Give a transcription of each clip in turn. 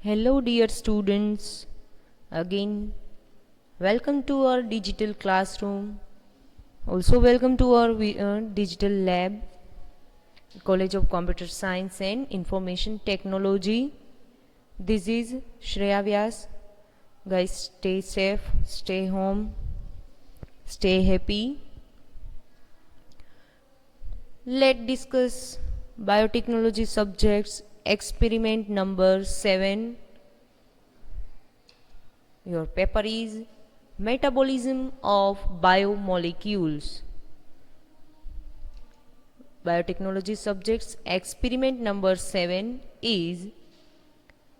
Hello, dear students. Again, welcome to our digital classroom. Also, welcome to our digital lab, College of Computer Science and Information Technology. This is Shreya Vyas. Guys, stay safe, stay home, stay happy. Let's discuss biotechnology subjects experiment number 7. Your paper is metabolism of biomolecules. Biotechnology subjects experiment number 7 is,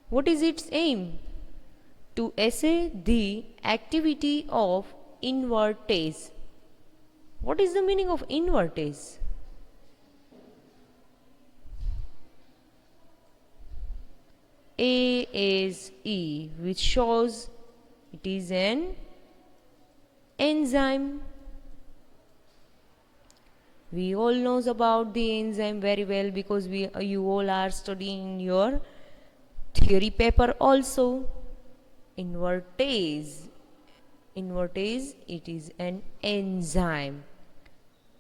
what is its aim? To assay the activity of invertase. What is the meaning of invertase? ASE, which shows it is an enzyme. We all knows about the enzyme very well because you all are studying your theory paper also. Invertase, it is an enzyme.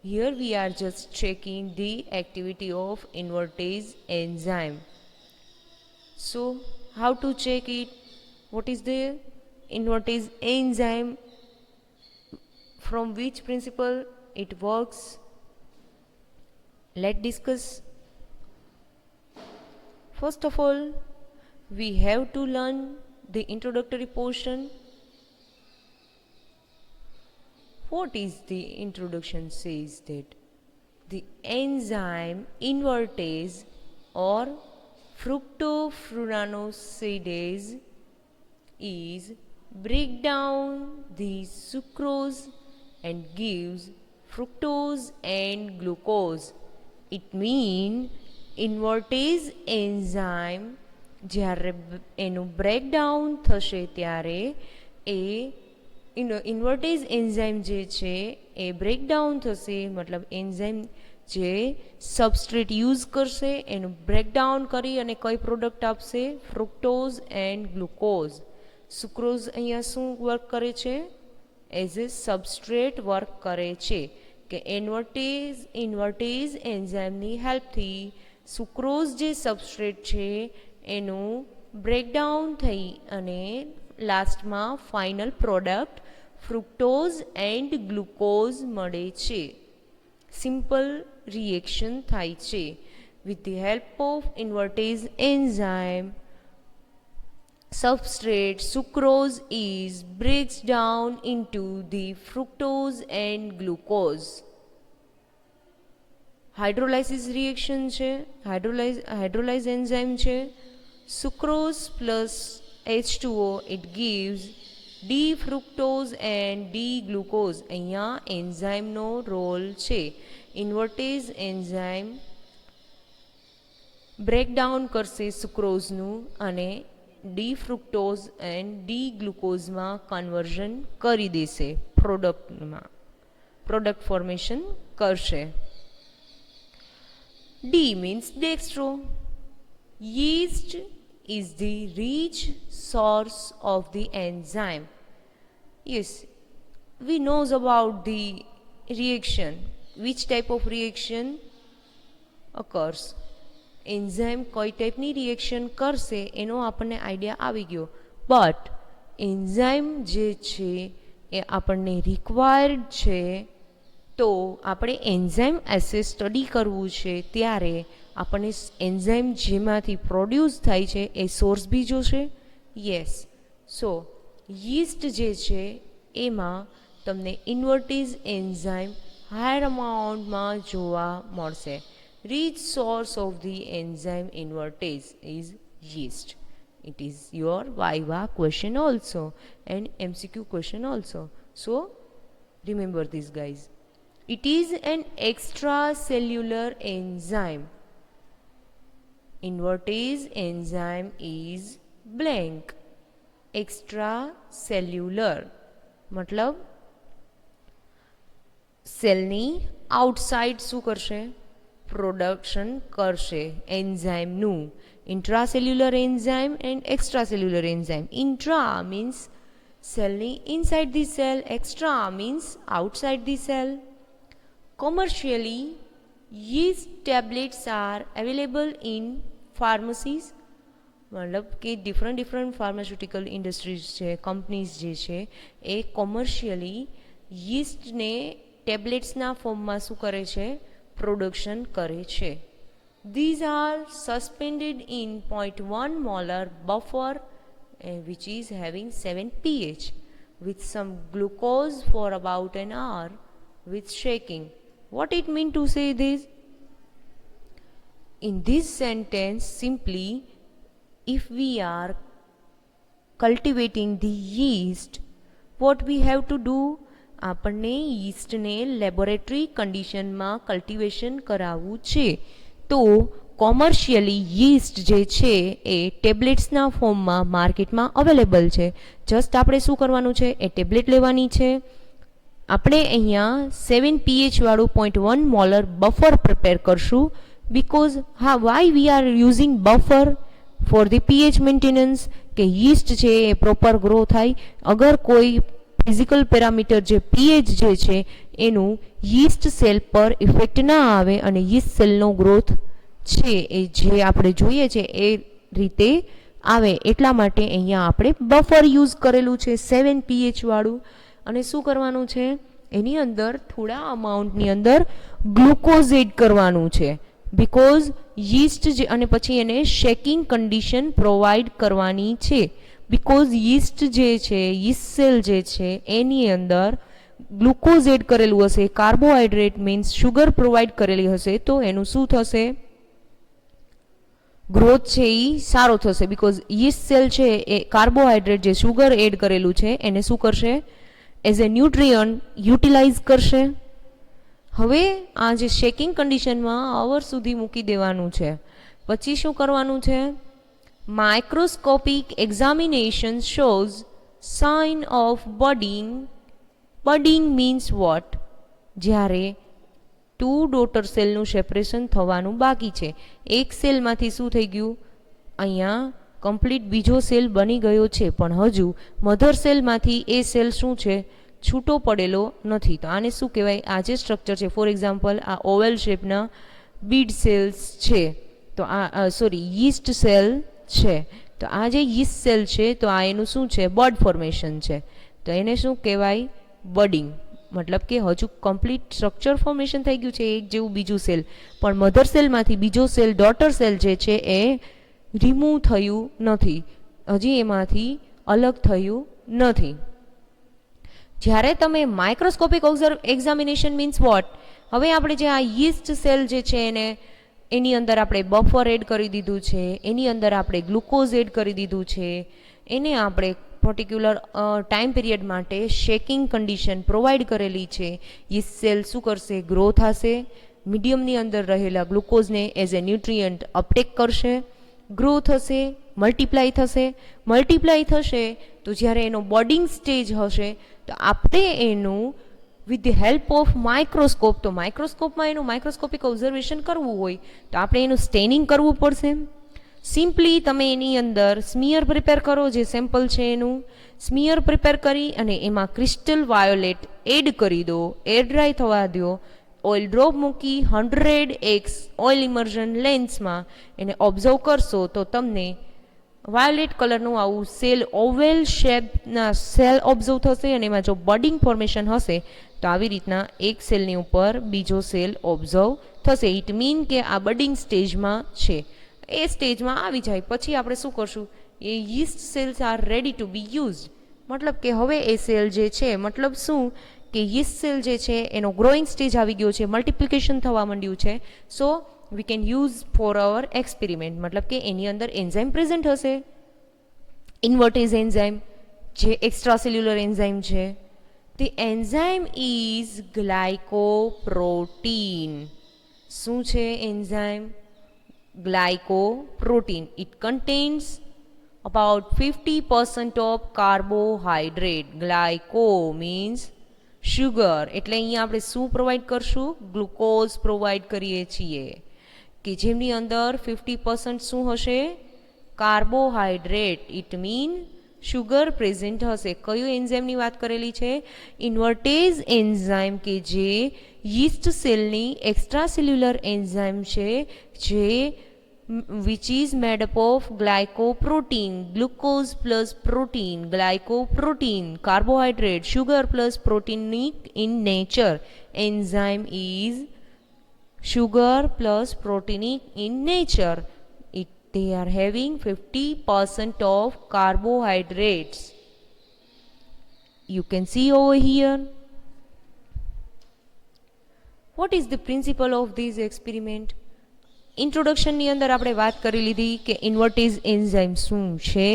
Here we are just checking the activity of invertase enzyme. So how to check it? What is the invertase enzyme? From which principle it works? Let's discuss. First of all, we have to learn the introductory portion. What is the introduction? Says that the enzyme invertase or fructofuranosidase is break down the sucrose and gives fructose and glucose. It means invertase enzyme જ્યારે એનું breakdown થશે ત્યારે ઇન્વર્ટેઝ enzyme જે છે એ breakdown થશે, મતલબ enzyme જે substrate use કરશે એનું બ્રેકડાઉન કરી અને કઈ પ્રોડક્ટ આપશે? Fructose and glucose. સુક્રોઝ અહીંયા શું વર્ક કરે છે? એઝ એ સબસ્ટ્રેટ વર્ક કરે છે કે ઇન્વર્ટેઝ એન્ઝાઇમની હેલ્પથી સુક્રોઝ જે સબસ્ટ્રેટ છે એનું બ્રેકડાઉન થઈ અને લાસ્ટમાં final product fructose and glucose મળે છે. સિમ્પલ રિએક્શન થાય છે. With the help of invertase enzyme, substrate sucrose is breaks down into the fructose and glucose. Hydrolysis reaction છે, હાઇડ્રોલાઇઝ એન્ઝાઇમ છે. Sucrose plus H2O it gives D fructose and D glucose. અહીંયા એન્ઝાઇમનો role છે. ઇન્વર્ટેઝ enzyme breakdown કરશે સુક્રોઝનું અને D fructose and D ગ્લુકોઝમાં conversion કરી દેશે, પ્રોડક્ટ ફોર્મેશન કરશે. D means dextro. yeast is the rich source of the enzyme. Yes, we knows about the reaction. Which type of reaction occurs? Enzyme કઈ ટાઈપની reaction કરશે એનો આપણને idea આવી ગયો. બટ એન્ઝાઇમ જે છે એ આપણને રિક્વાયર્ડ છે, તો આપણે એન્ઝાઇમ એસે સ્ટડી કરવું છે ત્યારે આપણને એન્ઝાઇમ જેમાંથી પ્રોડ્યુસ થાય છે એ સોર્સ બી જોશે. યસ, સો yીસ્ટ જે છે એમાં તમને ઇન્વર્ટેઝ એન્ઝાઇમ હાયર અમાઉન્ટમાં જોવા મળશે. Rich source of the enzyme invertase is yeast. It is your Viva question also and MCQ question also. So remember this, guys. It is an extracellular enzyme. Invertase enzyme is blank. Extracellular मतलब સેલની outside શું કરશે? Production કરશે એન્ઝાઇમનું. Intracellular enzyme and extracellular enzyme. Intra means સેલની inside the cell, extra means outside the cell. Commercially, yeast tablets are available in pharmacies. મતલબ કે different pharmaceutical industries છે, કંપનીઝ જે છે એ કોમર્શિયલી યીસ્ટને ટેબ્લેટ્સના ફોર્મમાં શું કરે છે, પ્રોડક્શન કરે છે. These are suspended in 0.1 molar buffer which is having 7 pH with some glucose for about an hour with shaking. What it mean to say this? In this sentence, simply, if we are cultivating the yeast, what we have to do? આપણને યીસ્ટને laboratory કન્ડિશનમાં cultivation કરાવવું છે. તો commercially yeast જે છે એ ટેબ્લેટ્સના ફોર્મમાં માર્કેટમાં available છે. જસ્ટ આપણે શું કરવાનું છે, એ ટેબ્લેટ લેવાની છે. આપણે અહીંયા 7 pH વાળું 0.1 molar બફર પ્રિપેર કરશું. Because why we are using buffer for the pH maintenance, કે યીસ્ટ છે એ પ્રોપર ગ્રો થાય. અગર કોઈ ફિઝિકલ પેરામીટર જે પીએચ જે છે એનું યીસ્ટ સેલ પર ઇફેક્ટ ના આવે અને યીસ્ટ સેલનો ગ્રોથ છે એ જે આપણે જોઈએ છે એ રીતે આવે, એટલા માટે અહીંયા આપણે બફર યુઝ કરેલું છે 7 pH વાળું. અને શું કરવાનું છે, એની અંદર થોડા અમાઉન્ટની અંદર ગ્લુકોઝ એડ કરવાનું છે. બિકોઝ યીસ્ટ જે, અને પછી એને શેકિંગ કન્ડિશન પ્રોવાઈડ કરવાની છે. બિકોઝ યીસ્ટ જે છે, યીસ્ટ સેલ જે છે એની અંદર ગ્લુકોઝ એડ કરેલું હશે, કાર્બોહાઈડ્રેટ મીન્સ શુગર પ્રોવાઈડ કરેલી હશે, તો એનું શું થશે, ગ્રોથ છે એ સારો થશે. બિકોઝ યીસ્ટ સેલ છે એ કાર્બોહાઈડ્રેટ જે શુગર એડ કરેલું છે એને શું કરશે, એઝ એ ન્યુટ્રિયન્ટ યુટિલાઇઝ કરશે. હવે આ જે શેકિંગ કન્ડિશનમાં અવર સુધી મૂકી દેવાનું છે. પછી શું કરવાનું છે, microscopic examination shows sign of budding. Budding means what, જ્યારે 2 ડોટર સેલનું સેપરેશન થવાનું બાકી છે. એક સેલમાંથી શું થઈ ગયું, અહીંયા કમ્પ્લીટ બીજો સેલ બની ગયો છે, પણ હજુ મધર સેલમાંથી એ સેલ શું છે, છૂટો પડેલો નથી. તો આને શું કહેવાય, આ જે સ્ટ્રક્ચર છે, ફોર એક્ઝામ્પલ આ ઓવલ શેપના બીડ સેલ્સ છે, તો આ યીસ્ટ સેલ છે. તો આ જે યીસ્ટ સેલ છે તો આ એનું શું છે, બડ ફોર્મેશન છે. તો એને શું કહેવાય, બડિંગ. મતલબ કે હજુ કમ્પ્લીટ સ્ટ્રક્ચર ફોર્મેશન થઈ ગયું છે એક જેવું બીજું સેલ, પણ મધર સેલમાંથી બીજો સેલ ડોટર સેલ જે છે એ રિમૂવ થયું નથી, હજી એમાંથી અલગ થયું નથી. જ્યારે તમે માઇક્રોસ્કોપિક એક્ઝામિનેશન મીન્સ વોટ, હવે આપણે જે આ યીસ્ટ સેલ જે છે એને એની અંદર આપણે બફર એડ કરી દીધું છે, એની અંદર આપણે ગ્લુકોઝ એડ કરી દીધું છે, એને આપણે પર્ટિક્યુલર ટાઈમ પીરિયડ માટે શેકિંગ કન્ડિશન પ્રોવાઈડ કરેલી છે. યીસ્ટ સેલ શું કરશે, ગ્રો થશે, મીડિયમની અંદર રહેલા ગ્લુકોઝને એઝ એ ન્યુટ્રિયન્ટ અપટેક કરશે, ગ્રો થશે, મલ્ટીપ્લાય થશે. મલ્ટીપ્લાય થશે તો જ્યારે એનો બોર્ડિંગ સ્ટેજ હશે તો આપણે એનું with the help of microscope, તો માઇક્રોસ્કોપમાં એનું માઇક્રોસ્કોપિક ઓબ્ઝર્વેશન કરવું હોય તો આપણે એનું સ્ટેનિંગ કરવું પડશે. સિમ્પલી તમે એની અંદર સ્મિયર પ્રિપેર કરો, જે સેમ્પલ છે એનું સ્મિયર પ્રિપેર કરી અને એમાં ક્રિસ્ટલ વાયોલેટ એડ કરી દો, એર ડ્રાય થવા દો, ઓઇલ ડ્રોપ મૂકી 100x ઓઇલ ઇમર્ઝન લેન્સમાં એને ઓબ્ઝર્વ કરશો તો તમને વાયોલેટ કલરનું આવું સેલ, ઓવેલ શેપના સેલ ઓબ્ઝર્વ થશે. અને એમાં જો બડિંગ ફોર્મેશન હશે તો આવી રીતના એક સેલની ઉપર બીજો સેલ ઓબ્ઝર્વ થશે. ઇટ મીન કે આ બડિંગ સ્ટેજમાં છે, એ સ્ટેજમાં આવી જાય પછી આપણે શું કરશું, એ yeast cells are ready to be used. મતલબ કે હવે એ સેલ જે છે, મતલબ શું કે યીસ્ટ સેલ જે છે એનો ગ્રોઈંગ સ્ટેજ આવી ગયો છે, મલ્ટિપ્લિકેશન થવા માંડ્યું છે. So we can use for our experiment. મતલબ કે એની અંદર એન્ઝાઇમ પ્રેઝન્ટ હશે, ઇન્વર્ટેઝ એન્ઝાઇમ જે એક્સ્ટ્રા સેલ્યુલર એન્ઝાઇમ છે. The enzyme is glycoprotein. શું છે enzyme? Glycoprotein. It contains about 50% of carbohydrate. Glyco means sugar એટલે અહીંયા આપણે શું પ્રોવાઈડ કરશું? ગ્લુકોઝ પ્રોવાઈડ કરીએ છીએ કે જેમની અંદર 50% શું હશે? Carbohydrate. It mean sugar present હશે. કયું એન્ઝાઇમની વાત કરેલી છે? ઇન્વર્ટેઝ એન્ઝાઇમ કે જે યીસ્ટ સેલની એક્સ્ટ્રા સેલ્યુલર એન્ઝાઇમ છે જે which is made up of glycoprotein, glucose plus protein, glycoprotein, carbohydrate, sugar plus protein in nature. Enzyme is sugar plus proteinic in nature. They are having 50% of carbohydrates. You can see over here. What is the principle of this experiment? ઇન્ટ્રોડક્શનની અંદર આપણે વાત કરી લીધી કે ઇન્વર્ટેઝ enzyme શું છે,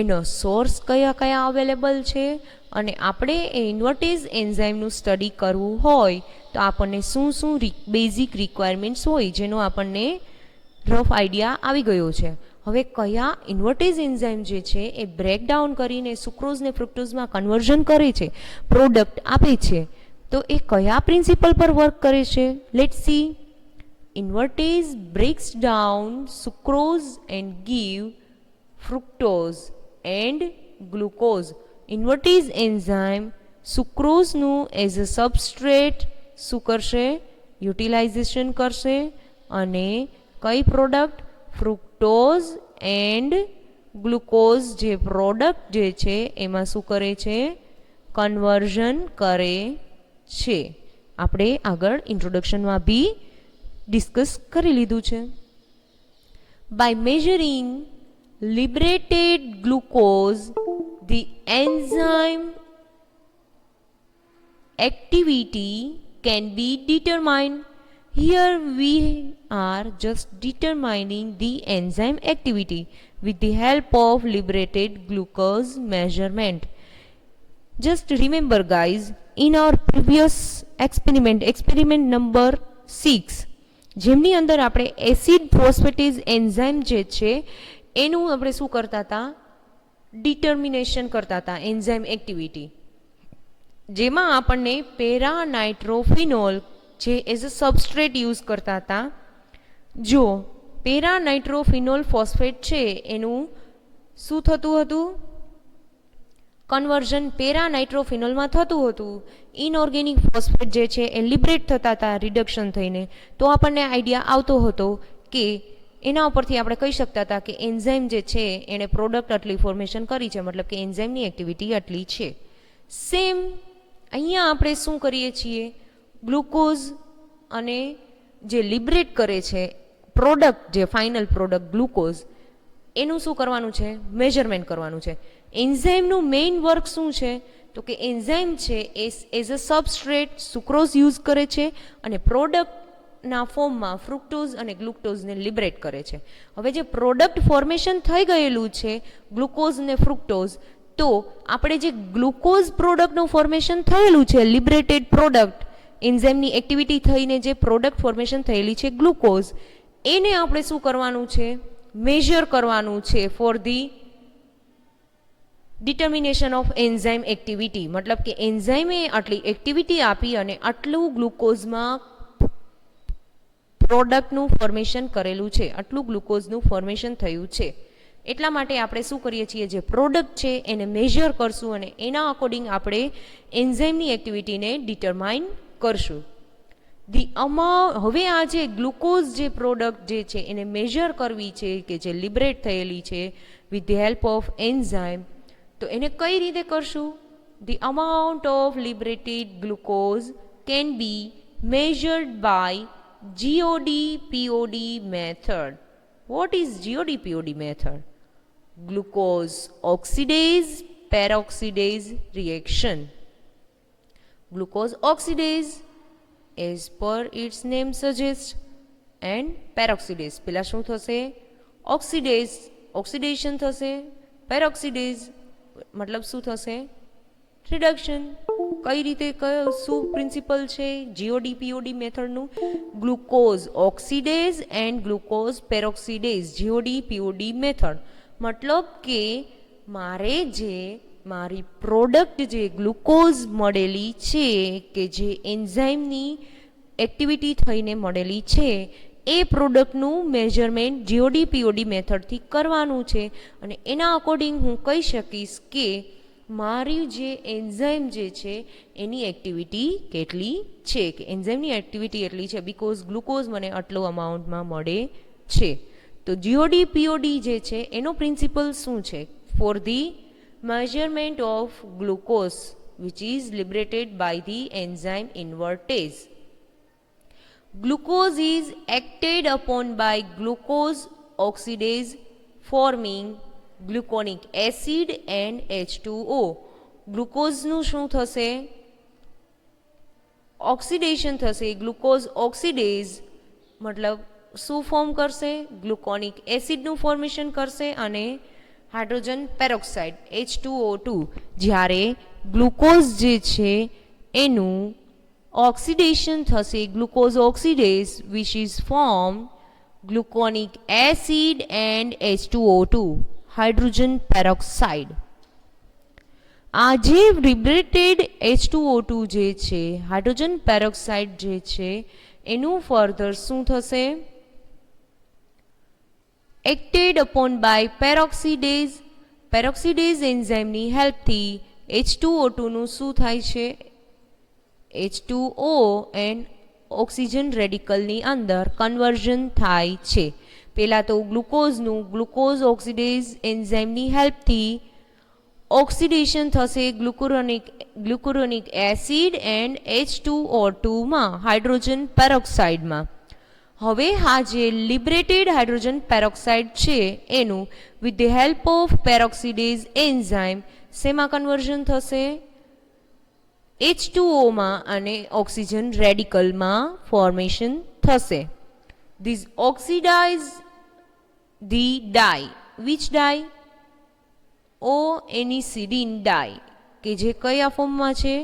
એનો source કયા કયા અવેલેબલ છે, અને આપણે એ ઇન્વર્ટેઝ એન્ઝાઇમનું સ્ટડી કરવું હોય તો આપણને શું શું બેઝિક રિક્વાયરમેન્ટ્સ હોય જેનો આપણને રફ આઈડિયા આવી ગયો છે. હવે કયા ઇન્વર્ટેઝ એન્ઝાઇમ જે છે એ બ્રેકડાઉન કરીને સુક્રોઝને ફ્રુક્ટોઝમાં કન્વર્ઝન કરે છે, પ્રોડક્ટ આપે છે, તો એ કયા પ્રિન્સિપલ પર વર્ક કરે છે? Let's see. Invertase breaks down sucrose and give fructose and glucose. Invertase enzyme sucrose નું as a substrate શું કરશે? યુટિલાઇઝેશન કરશે અને કઈ પ્રોડક્ટ? ફ્રુક્ટોઝ એન્ડ ગ્લુકોઝ જે પ્રોડક્ટ જે છે એમાં શું કરે છે? કન્વર્ઝન કરે છે. આપણે આગળ ઇન્ટ્રોડક્શનમાં બી ડિસ્કસ કરી લીધું છે. By measuring liberated glucose the enzyme activity can be determined. Here we are just determining the enzyme activity with the help of liberated glucose measurement. Just remember guys, in our previous experiment number 6, જેમની અંદર આપણે acid ફોસ્ફેટેઝ enzyme જે છે એનું આપણે શું કરતા હતા? ડિટર્મિનેશન કરતા હતા, એન્ઝાઇમ એક્ટિવિટી, જેમાં આપણને પેરા નાઇટ્રોફિનોલ જે એઝ અ સબસ્ટ્રેટ યુઝ કરતા હતા. જો પેરા નાઇટ્રોફિનોલ ફોસ્ફેટ છે એનું શું થતું હતું? કન્વર્ઝન પેરા નાઇટ્રોફિનોલમાં થતું હતું. ઇનઓર્ગેનિક ફોસ્ફેટ જે છે એ લિબરેટ થતા હતા રિડક્શન થઈને. તો આપણને આઈડિયા આવતો હતો કે એના ઉપરથી આપણે કહી શકતા હતા કે એન્ઝાઇમ જે છે એણે પ્રોડક્ટ આટલી ફોર્મેશન કરી છે, મતલબ કે એન્ઝાઇમની એક્ટિવિટી આટલી છે. સેમ અહીંયા આપણે શું કરીએ છીએ? ગ્લુકોઝ અને જે લિબરેટ કરે છે પ્રોડક્ટ, જે ફાઇનલ પ્રોડક્ટ ગ્લુકોઝ, એનું શું કરવાનું છે? મેઝરમેન્ટ કરવાનું છે. એન્ઝાઇમનું મેઇન વર્ક શું છે? તો કે એન્ઝાઇમ છે એ as a substrate sucrose use કરે છે અને પ્રોડક્ટના ફોર્મમાં ફ્રુક્ટોઝ અને ગ્લુકોઝને લિબરેટ કરે છે. હવે જે પ્રોડક્ટ ફોર્મેશન થઈ ગયેલું છે ગ્લુકોઝ અને ફ્રુક્ટોઝ, તો આપણે જે ગ્લુકોઝ પ્રોડક્ટનું ફોર્મેશન થયેલું છે, લિબરેટેડ પ્રોડક્ટ, એન્ઝાઇમની એક્ટિવિટી થઈને જે પ્રોડક્ટ ફોર્મેશન થયેલી છે ગ્લુકોઝ, એને આપણે શું કરવાનું છે? મેઝર કરવાનું છે for the determination of enzyme activity. મતલબ કે એન્ઝાઇમે આટલી એક્ટિવિટી આપી અને આટલું ગ્લુકોઝમાં પ્રોડક્ટનું ફોર્મેશન કરેલું છે, આટલું ગ્લુકોઝનું ફોર્મેશન થયું છે. એટલા માટે આપણે શું કરીએ છીએ? જે પ્રોડક્ટ છે એને મેઝર કરશું અને એના અકોર્ડિંગ આપણે એન્ઝાઇમની એક્ટિવિટીને ડિટરમાઇન કરશું. હવે આ જે ગ્લુકોઝ જે પ્રોડક્ટ જે છે એને મેઝર કરવી છે કે જે લિબરેટ થયેલી છે with the help of enzyme, તો એને કઈ રીતે કરશું? The amount of liberated glucose can be measured by GOD-POD method. What is GOD-POD method? Glucose oxidase peroxidase reaction. Glucose oxidase, as per its name suggests, and peroxidase. પેલા શું થશે? Oxidation થશે. પેરોક્સિડેઝ મતલબ શું થશે? રિડક્શન. કઈ રીતે, શું પ્રિન્સિપલ છે GOD-POD મેથડનું? Glucose oxidase and glucose peroxidase, GOD-POD method. મતલબ કે મારે જે મારી પ્રોડક્ટ જે ગ્લુકોઝ મળેલી છે કે જે એન્ઝાઇમની એક્ટિવિટી થઈને મળેલી છે એ પ્રોડક્ટનું મેજરમેન્ટ જીઓડી પીઓડી મેથડથી કરવાનું છે અને એના અકોર્ડિંગ હું કહી શકીશ કે મારી જે એન્ઝાઇમ જે છે એની એક્ટિવિટી કેટલી છે, કે એન્ઝાઇમની એક્ટિવિટી એટલી છે બીકોઝ ગ્લુકોઝ મને આટલો અમાઉન્ટમાં મળે છે. તો જીઓડી પીઓડી જે છે એનો પ્રિન્સિપલ શું છે? For the measurement of glucose which is liberated by the enzyme invertase. Glucose is acted upon by glucose oxidase forming gluconic acid and H2O. Glucose નું શું થશે? ઓક્સિડેશન થશે. ગ્લુકોઝ ઓક્સિડેઝ મતલબ શું ફોર્મ કરશે? ગ્લુકોનિક એસિડનું ફોર્મેશન કરશે અને હાઇડ્રોજન પેરોક્સાઇડ H2O2. જ્યારે ગ્લુકોઝ જે છે એનું ઓક્સિડેશન થશે glucose oxidase which is form gluconic acid and H2O2 hydrogen peroxide. આ જે લિબરેટેડ H2O2 જે છે હાઇડ્રોજન પેરોક્સાઇડ જે છે એનું ફર્ધર શું થશે? એક્ટેડ અપોન બાય પેરોક્સિડેઝ. પેરોક્સિડેઝ એન્ઝાઇમની હેલ્પથી H2O2 નું શું થાય છે? H2O એન્ડ ઓક્સિજન રેડિકલની અંદર કન્વર્ઝન થાય છે. પહેલાં તો ગ્લુકોઝનું ગ્લુકોઝ ઓક્સિડેઝ એન્ઝાઇમની હેલ્પથી ઓક્સિડેશન થશે ગ્લુકુરોનિક એસિડ એન્ડ H2O2માં હાઇડ્રોજન પેરોક્સાઇડમાં. હવે આ જે લિબરેટેડ હાઇડ્રોજન પેરોક્સાઇડ છે એનું with the help of peroxidase enzyme શેમાં કન્વર્ઝન થશે? H2Oમાં અને ઓક્સિજન રેડિકલમાં ફોર્મેશન થશે. This oxidise the dye. Which dye? O anisidine dye, કે જે કયા ફોર્મમાં છે?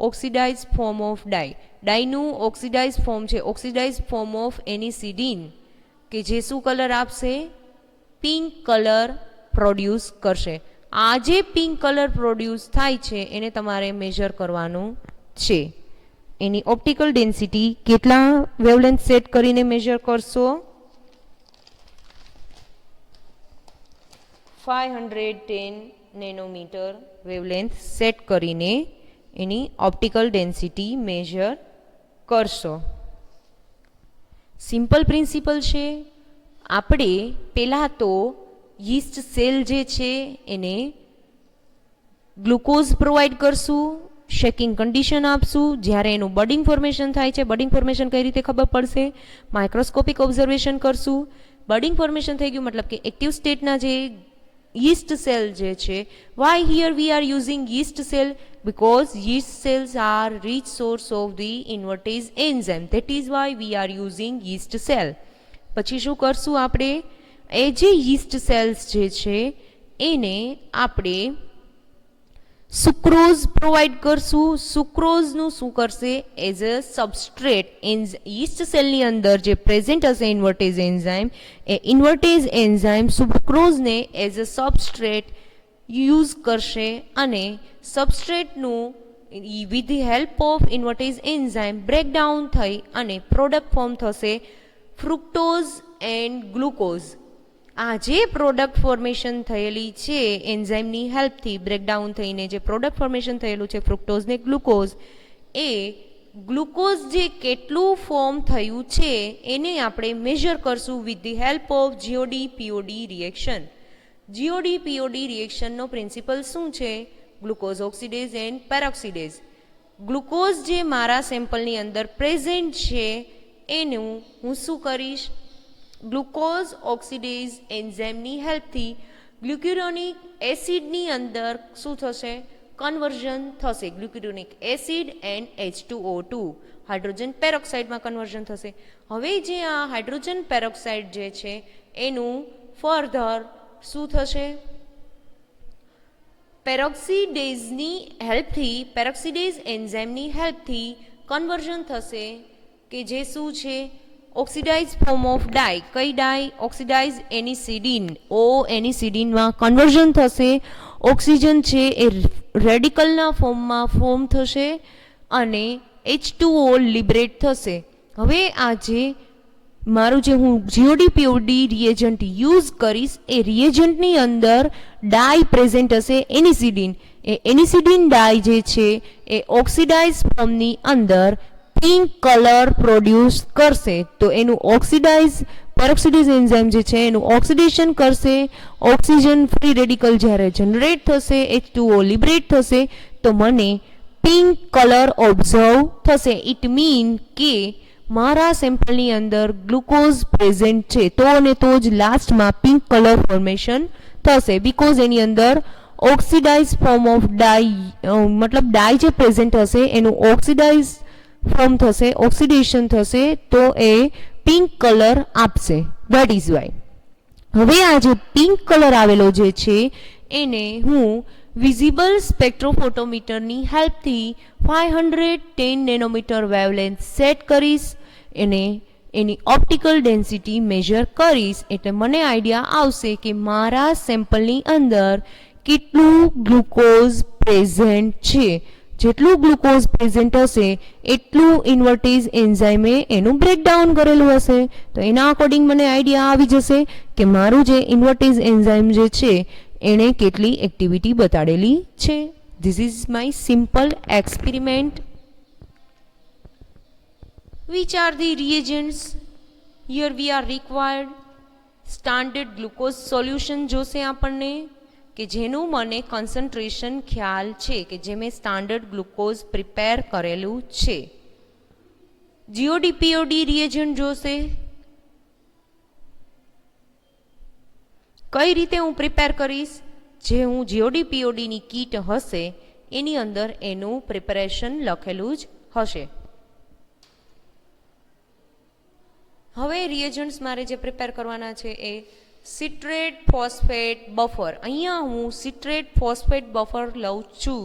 Oxidise form of dye. ડાયનું ઓક્સિડાઇઝ ફોર્મ છે ઓક્સિડાઇઝ ફોર્મ ઓફ એનિસિડીન, કે જે શું કલર આપશે? પિંક કલર પ્રોડ્યુસ કરશે. આ જે પિંક કલર પ્રોડ્યુસ થાય છે એને તમારે મેજર કરવાનું છે. એની ઓપ્ટિકલ ડેન્સિટી કેટલા વેવલેન્થ સેટ કરીને મેજર કરશો? 510 નેનોમીટર વેવલેન્થ સેટ કરીને એની ઓપ્ટિકલ ડેન્સિટી મેજર કરશો. સિમ્પલ પ્રિન્સિપલ છે. આપણે પહેલાં તો યીસ્ટ સેલ જે છે એને ગ્લુકોઝ પ્રોવાઈડ કરશું, શેકિંગ કન્ડિશન આપશું. જ્યારે એનું બડિંગ ફોર્મેશન થાય છે, બડિંગ ફોર્મેશન કઈ રીતે ખબર પડશે? માઇક્રોસ્કોપિક ઓબ્ઝર્વેશન કરશું. બડિંગ ફોર્મેશન થઈ ગયું મતલબ કે એક્ટિવ સ્ટેટના જે yeast cell જે છે. why here we are using yeast cell? because yeast cells are rich source of the invertase enzyme, that is why we are using yeast cell. પછી શું કરશું આપણે? એ જે yeast cells જે છે એને આપણે સુક્રોઝ પ્રોવાઈડ કરશું. સુક્રોઝનું શું કરશે? એઝ અ સબસ્ટ્રેટ યીસ્ટ સેલની અંદર જે પ્રેઝન્ટ હશે ઇન્વર્ટેઝ એન્ઝાઇમ, એ ઇન્વર્ટેઝ એન્ઝાઇમ સુક્રોઝને એઝ અ સબસ્ટ્રેટ યુઝ કરશે અને સબસ્ટ્રેટનું with the help of invertase enzyme breakdown થઈ અને પ્રોડક્ટ ફોર્મ થશે ફ્રુક્ટોઝ એન્ડ ગ્લુકોઝ. આ જે પ્રોડક્ટ ફોર્મેશન થયેલી છે એન્ઝાઇમની હેલ્પથી બ્રેકડાઉન થઈને જે પ્રોડક્ટ ફોર્મેશન થયેલું છે ફ્રુક્ટોઝ ને ગ્લુકોઝ, એ ગ્લુકોઝ જે કેટલું ફોર્મ થયું છે એને આપણે મેજર કરશું with the help of GOD POD reaction. GOD POD રિએક્શનનો પ્રિન્સિપલ શું છે? Glucose oxidase and peroxidase. Glucose જે મારા સેમ્પલની અંદર પ્રેઝન્ટ છે એનું હું શું કરીશ? ગ્લુકોઝ ઓક્સિડેઝ એન્ઝાઇમની હેલ્પથી ગ્લુક્યુરોનિક એસિડની અંદર શું થશે? કન્વર્ઝન થશે. Glucuronic acid and H2O2 hydrogen પેરોક્સાઇડમાં કન્વર્ઝન થશે. હવે જે આ હાઇડ્રોજન પેરોક્સાઇડ જે છે એનું ફર્ધર શું થશે? પેરોક્સિડેઝની હેલ્પથી પેરોક્સિડેઝ એન્ઝાઇમની હેલ્પથી કન્વર્ઝન થશે કે જે શું છે? ઓક્સિડાઇઝ ફોર્મ ઓફ ડાય, કઈ ડાય? ઓક્સિડાઇઝ એનિસિડિન, ઓ એનિસિડિનમાં કન્વર્ઝન થશે, ઓક્સિજન છે એ રેડિકલના ફોર્મમાં ફોર્મ થશે અને H2O લિબરેટ થશે. હવે આ જે મારું જે હું જીઓડીપીઓડી રિએજન્ટ યુઝ કરીશ એ રિએજન્ટની અંદર ડાય પ્રેઝન્ટ હશે એનિસિડિન. એ એનિસિડિન ડાય જે છે એ ઓક્સિડાઇઝ ફોર્મની અંદર પિંક કલર પ્રોડ્યુસ કરશે. તો એનું ઓક્સિડાઇઝ પેરોક્સિડેઝ એન્ઝાઇમ જે છે એનું ઓક્સિડેશન કરશે. ઓક્સિજન ફ્રી રેડિકલ જ્યારે જનરેટ થશે, H2O લિબરેટ થશે, તો મને પિંક કલર ઓબ્ઝર્વ થશે. ઇટ મીન કે મારા સેમ્પલની અંદર ગ્લુકોઝ પ્રેઝન્ટ છે, તો અને તો જ લાસ્ટમાં પિંક કલર ફોર્મેશન થશે. બીકોઝ એની અંદર ઓક્સિડાઇઝ ફોર્મ ઓફ ડાય, મતલબ ડાય જે પ્રેઝન્ટ હશે એનું ઓક્સિડાઇઝ ફોર્મ થશે, ઓક્સિડેશન થશે, તો એ પિંક કલર આપશે. That is why. હવે આ જે પિંક કલર આવેલો જે છે એને હું વિઝિબલ સ્પેક્ટ્રોફોટોમીટરની હેલ્પથી 510 નેનોમીટર વેવલેન્થ સેટ કરીશ, એને એની ઓપ્ટિકલ ડેન્સિટી મેજર કરીશ, એટલે મને આઈડિયા આવશે કે મારા સેમ્પલની અંદર કેટલું ગ્લુકોઝ પ્રેઝન્ટ છે. જેટલું ગ્લુકોઝ પ્રેઝન્ટ હશે એટલું ઇન્વર્ટેઝ એન્ઝાઇમે એનું બ્રેકડાઉન કરેલું હશે. તો એના અકોર્ડિંગ મને આઈડિયા આવી જશે કે મારું જે ઇન્વર્ટેઝ એન્ઝાઇમ જે છે એણે કેટલી એક્ટિવિટી બતાડેલી છે. This is my simple experiment. Which are the reagents? Here we are required standard glucose solution જોશે આપણને, કે જેનું મને કન્સન્ટ્રેશન ખ્યાલ છે, કે જે મેં સ્ટાન્ડર્ડ ગ્લુકોઝ પ્રિપેર કરેલું છે. જીઓડીપીઓડી રિએજન્ટ જોશે, કઈ રીતે હું પ્રિપેર કરીશ. જે હું જીઓડીપીઓડીની કીટ હશે એની અંદર એનું પ્રિપેરેશન લખેલું જ હશે. હવે રિએજન્ટ્સ મારે જે પ્રિપેર કરવાના છે એ સિટ્રેટ ફોસ્ફેટ બફર. અહીંયા હું સિટ્રેટ ફોસ્ફેટ બફર લઉં છું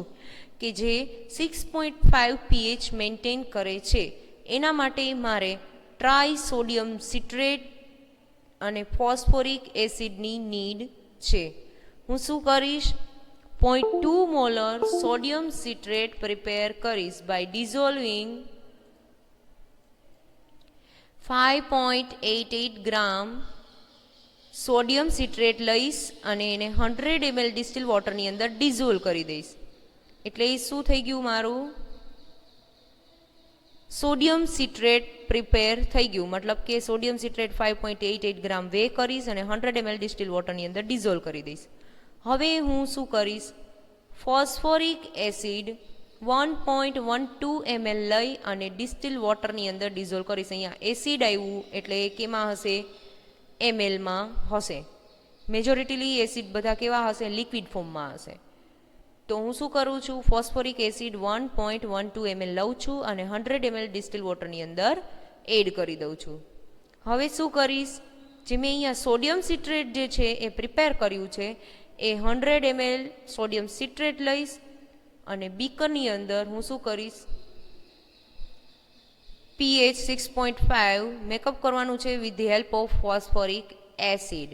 કે જે 6.5 pH મેન્ટેન કરે છે. એના માટે મારે ટ્રાય સોડિયમ સિટ્રેટ અને ફોસ્ફોરિક એસિડની નીડ છે. હું શું કરીશ? 0.2 મોલર સોડિયમ સિટ્રેટ પ્રિપેર કરીશ બાય ડિઝોલ્વિંગ 5.88 ગ્રામ સોડિયમ સિટ્રેટ લઈશ અને એને 100 ml ડિસ્ટિલ વોટરની અંદર ડિઝોલ્વ કરી દઈશ. એટલે એ શું થઈ ગયું? મારું સોડિયમ સિટ્રેટ પ્રિપેર થઈ ગયું. મતલબ કે સોડિયમ સિટ્રેટ 5.88 ગ્રામ વે કરીશ અને 100 ml ડિસ્ટિલ વોટરની અંદર ડિઝોલ્વ કરી દઈશ. હવે હું શું કરીશ? ફોસ્ફોરિક એસિડ 1.12 ml લઈ અને ડિસ્ટિલ વોટરની અંદર ડિઝોલ્વ કરીશ. અહીંયા એસિડ આવ્યું એટલે કેમાં હશે? mlમાં હશે. મેજોરિટીલી એસિડ બધા કેવા હશે? લિક્વિડ ફોર્મમાં હશે. તો હું શું કરું છું? ફોસ્ફોરિક એસિડ 1.12 ml લઉં છું અને 100 ml ડિસ્ટિલ વોટરની અંદર એડ કરી દઉં છું. હવે શું કરીશ? જે મેં અહીંયા સોડિયમ સિટ્રેટ જે છે એ પ્રિપેર કર્યું છે એ 100 ml સોડિયમ સિટ્રેટ લઈશ અને બીકરની અંદર હું શું કરીશ? pH 6.5 મેકઅપ કરવાનું છે with the help of phosphoric acid.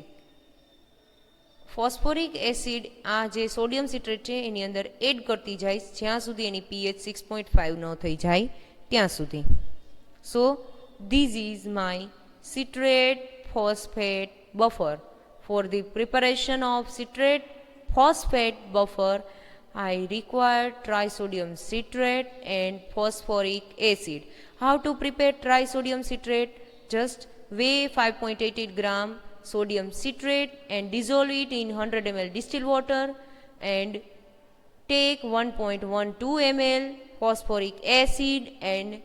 Phosphoric acid આ જે સોડિયમ સિટ્રેટ છે એની અંદર એડ કરતી જઈશ જ્યાં સુધી એની pH 6.5 ન થઈ જાય ત્યાં સુધી. So this is my citrate phosphate buffer. For the preparation of citrate phosphate buffer, I require trisodium citrate and phosphoric acid. How to prepare trisodium citrate? Just weigh 5.88 gram sodium citrate and dissolve it in 100 ml distilled water and take 1.12 ml phosphoric acid and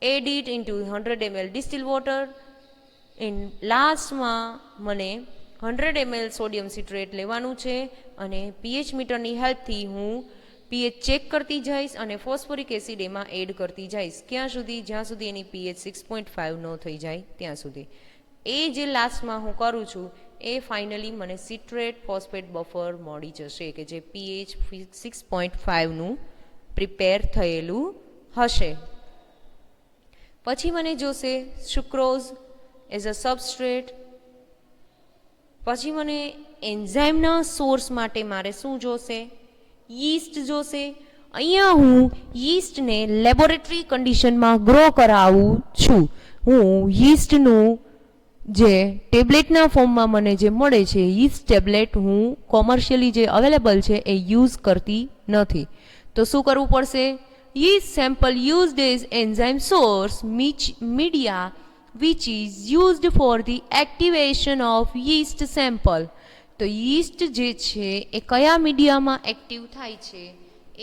add it into 100 ml distilled water. In last મને 100 ml sodium સિટ્રેટ લેવાનું છે અને pH મીટરની હેલ્પથી હું pH check કરતી જઈશ અને phosphoric acid એમાં એડ કરતી જઈશ. ક્યાં સુધી? જ્યાં સુધી એની pH 6.5 ન થઈ જાય ત્યાં સુધી. એ જે લાસ્ટમાં હું કરું છું એ ફાઇનલી મને સિટ્રેટ ફોસ્ફેટ બફર મળી જશે કે જે pH 6.5નું પ્રિપેર થયેલું હશે. પછી મને જોશે સુક્રોઝ. As a substrate. પછી મને એન્ઝાઇમના સોર્સ માટે મારે શું જોશે? યીસ્ટ જોશે. અહીંયા હું યીસ્ટને લેબોરેટરી કન્ડિશનમાં ગ્રો કરાવું છું. હું યીસ્ટનું જે ટેબ્લેટના ફોર્મમાં મને જે મળે છે યીસ્ટ ટેબ્લેટ, હું કોમર્શિયલી જે અવેલેબલ છે એ યુઝ કરતી નથી. તો શું કરવું પડશે? Yeast sample used as enzyme source media which is used for the activation of yeast sample. તો યીસ્ટ જે છે એ કયા મીડિયામાં એક્ટિવ થાય છે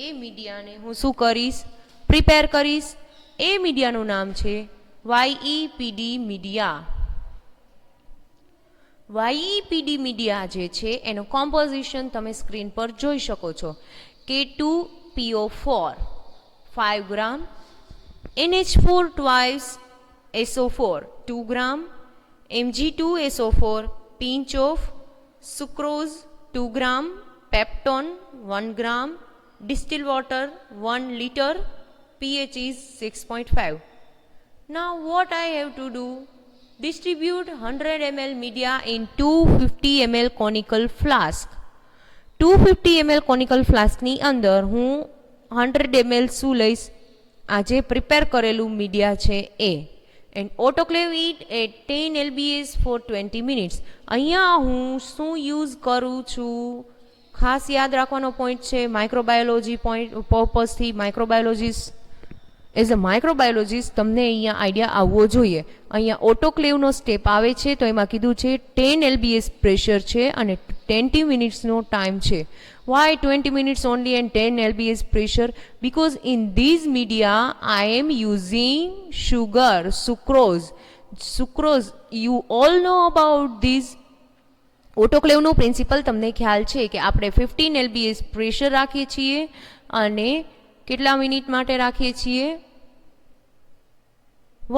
એ મીડિયાને હું શું કરીશ? પ્રિપેર કરીશ. એ મીડિયાનું નામ છે વાયઈપીડી મીડિયા. વાયઈપીડી મીડિયા જે છે એનું કોમ્પોઝિશન તમે સ્ક્રીન પર જોઈ શકો છો. K2PO4 5 gram, NH4 twice SO4 2 gram, Mg2SO4 pinch of, sucrose 2 gram, peptone 1 gram, distilled water 1 liter, pH is 6.5. Now what I have to do? Distribute 100 ml media in 250 ml conical flask. 250 ml conical flask ની અંદર હું 100 ml શું લઈશ? આ જે prepare કરેલું media છે એ. and autoclave it at 10 lbs for 20 minutes. અહીંયા હું શું યુઝ કરું છું? ખાસ યાદ રાખવાનો પોઈન્ટ છે માઇક્રોબાયોલોજી પોઈન્ટ પર્પઝથી. માઇક્રોબાયોલોજીસ્ટ એઝ અ માઇક્રોબાયોલોજીસ્ટ તમને અહીંયા આઈડિયા આવવો જોઈએ. અહીંયા ઓટોક્લેવનો સ્ટેપ આવે છે તો એમાં કીધું છે 10 lbs પ્રેશર છે અને 20 મિનિટ્સનો ટાઈમ છે. Why 20 minutes only and 10 lbs pressure? Because in these media I am using sugar, sucrose. Sucrose, you all know about this. ઓટોક્લેવનો પ્રિન્સિપલ તમને ખ્યાલ છે કે આપણે 15 lbs પ્રેશર રાખીએ છીએ અને કેટલા મિનિટ માટે રાખીએ છીએ?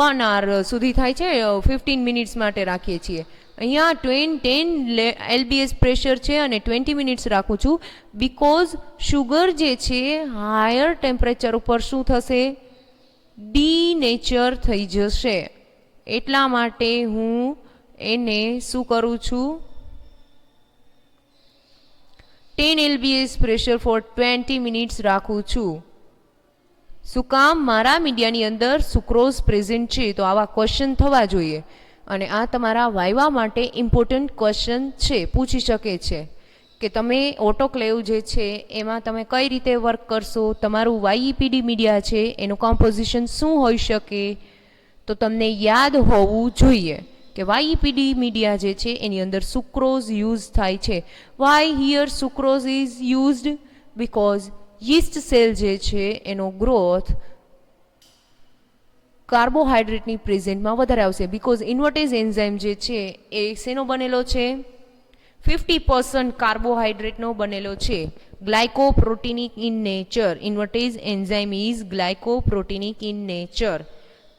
1 hour સુધી થાય છે, 15 મિનિટ્સ માટે રાખીએ છીએ. અહીંયા 10 lbs પ્રેશર છે અને 20 મિનિટ્સ રાખું છું બિકોઝ શુગર જે છે હાયર ટેમ્પરેચર ઉપર શું થશે? ડીનેચર થઈ જશે. એટલા માટે હું એને શું કરું છું? 10 lbs પ્રેશર ફોર 20 મિનિટ્સ રાખું છું. શું કામ? મારા મીડિયાની અંદર સુક્રોઝ પ્રેઝન્ટ છે. તો આવા ક્વેશ્ચન થવા જોઈએ અને આ તમારા વાયવા માટે ઇમ્પોર્ટન્ટ ક્વેશ્ચન છે, પૂછી શકે છે કે તમે ઓટોક્લેવ જે છે એમાં તમે કઈ રીતે વર્ક કરશો, તમારું વાયઈપીડી મીડિયા છે એનું કોમ્પોઝિશન શું હોઈ શકે. તો તમને યાદ હોવું જોઈએ કે વાયઈપીડી મીડિયા જે છે એની અંદર સુક્રોઝ યુઝ થાય છે. Why here sucrose is used? Because yeast cell જે છે એનો ગ્રોથ કાર્બોહાઈડ્રેટની પ્રેઝન્ટમાં વધારે આવશે. બિકોઝ ઇન્વર્ટેઝ એન્ઝાઇમ જે છે એ શેનો બનેલો છે? 50% કાર્બોહાઈડ્રેટનો બનેલો છે. Glycoproteinic in nature. Invertase enzyme is glycoproteinic in nature.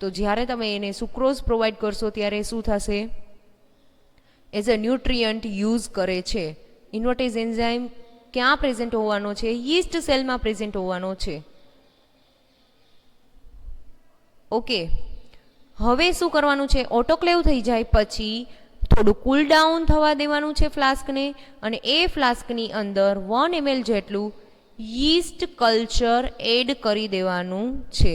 તો જ્યારે તમે એને સુક્રોઝ પ્રોવાઈડ કરશો ત્યારે શું થશે? એઝ અ ન્યુટ્રિયન્ટ યુઝ કરે છે. ઇન્વર્ટેઝ એન્ઝાઇમ ક્યાં પ્રેઝન્ટ હોવાનો છે? યીસ્ટ સેલમાં પ્રેઝન્ટ હોવાનો છે. ઓકે, હવે શું કરવાનું છે? ઓટોક્લેવ થઈ જાય પછી થોડું કૂલ ડાઉન થવા દેવાનું છે ફ્લાસ્કને અને એ ફ્લાસ્કની અંદર 1 ml જેટલું યીસ્ટ કલ્ચર એડ કરી દેવાનું છે.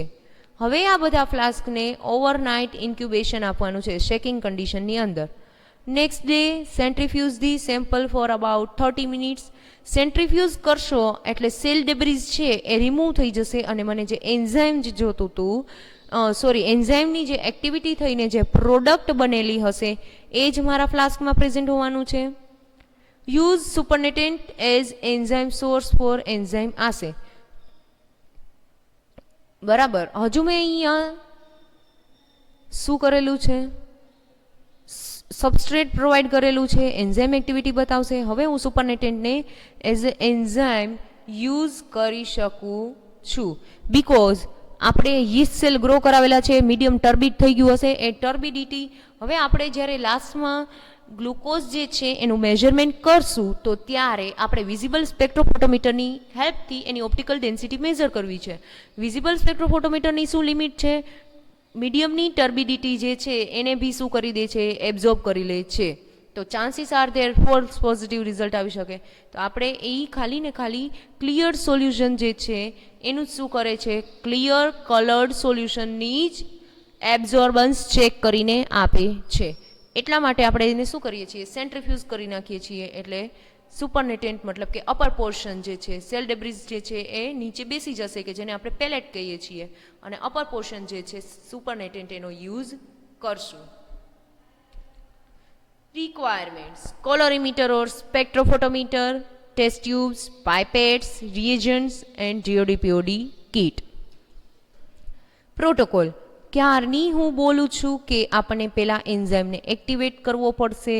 હવે આ બધા ફ્લાસ્કને ઓવરનાઇટ ઇન્ક્યુબેશન આપવાનું છે શેકિંગ કન્ડિશનની અંદર. Next day સેન્ટ્રીફ્યુઝ the sample for about 30 minutes. સેન્ટ્રીફ્યુઝ કરશો એટલે સેલ ડેબ્રીઝ છે એ રિમૂવ થઈ જશે અને મને જે એન્ઝાઇમ જોતું હતું એન્ઝાઇમની જે એક્ટિવિટી થઈને જે પ્રોડક્ટ બનેલી હશે એ જ મારા ફ્લાસ્કમાં પ્રેઝન્ટ હોવાનું છે. Use supernatant as enzyme source for enzyme assay. બરાબર. હજુ મેં અહીંયા શું કરેલું છે? સબસ્ટ્રેટ પ્રોવાઈડ કરેલું છે, એન્ઝાઇમ એક્ટિવિટી બતાવશે. હવે હું સુપરનેટેન્ટને એઝ એ એન્ઝાઇમ યુઝ કરી શકું છું બિકોઝ આપણે યીસ્ટ સેલ ગ્રો કરાવેલા છે, મીડિયમ ટર્બિડ થઈ ગયું હશે. એ ટર્બિડિટી હવે આપણે જ્યારે લાસ્ટમાં ગ્લુકોઝ જે છે એનું મેઝરમેન્ટ કરશું તો ત્યારે આપણે વિઝિબલ સ્પેક્ટ્રોફોટોમીટરની હેલ્પથી એની ઓપ્ટિકલ ડેન્સિટી મેઝર કરવી છે. વિઝિબલ સ્પેક્ટ્રોફોટોમીટરની શું લિમિટ છે? મીડિયમની ટર્બિડિટી જે છે એને બી શું કરી દે છે, એબ્ઝોર્બ કરી લે છે. તો chances are there false positive result આવી શકે. તો આપણે એ ખાલી ને ખાલી ક્લિયર સોલ્યુશન જે છે એનું શું કરે છે, ક્લિયર કલર્ડ સોલ્યુશનની જ એબ્ઝોર્બન્સ ચેક કરીને આપે છે. એટલા માટે આપણે એને શું કરીએ છીએ, સેન્ટ્રીફ્યુઝ કરી નાખીએ છીએ. એટલે સુપરનેટેન્ટ મતલબ કે અપર પોર્શન જે છે, સેલ ડેબ્રિસ જે છે એ નીચે બેસી જશે, કે જેને આપણે પેલેટ કહીએ છીએ, અને અપર પોર્શન જે છે સુપરનેટેન્ટ એનો યુઝ કરશું. Requirements: colorimeter or spectrophotometer, test tubes, pipettes, reagents and GOD-POD kit. Protocol: ક્યારની હું બોલું છું કે આપણને પહેલાં એન્ઝાઇમને એક્ટિવેટ કરવો પડશે,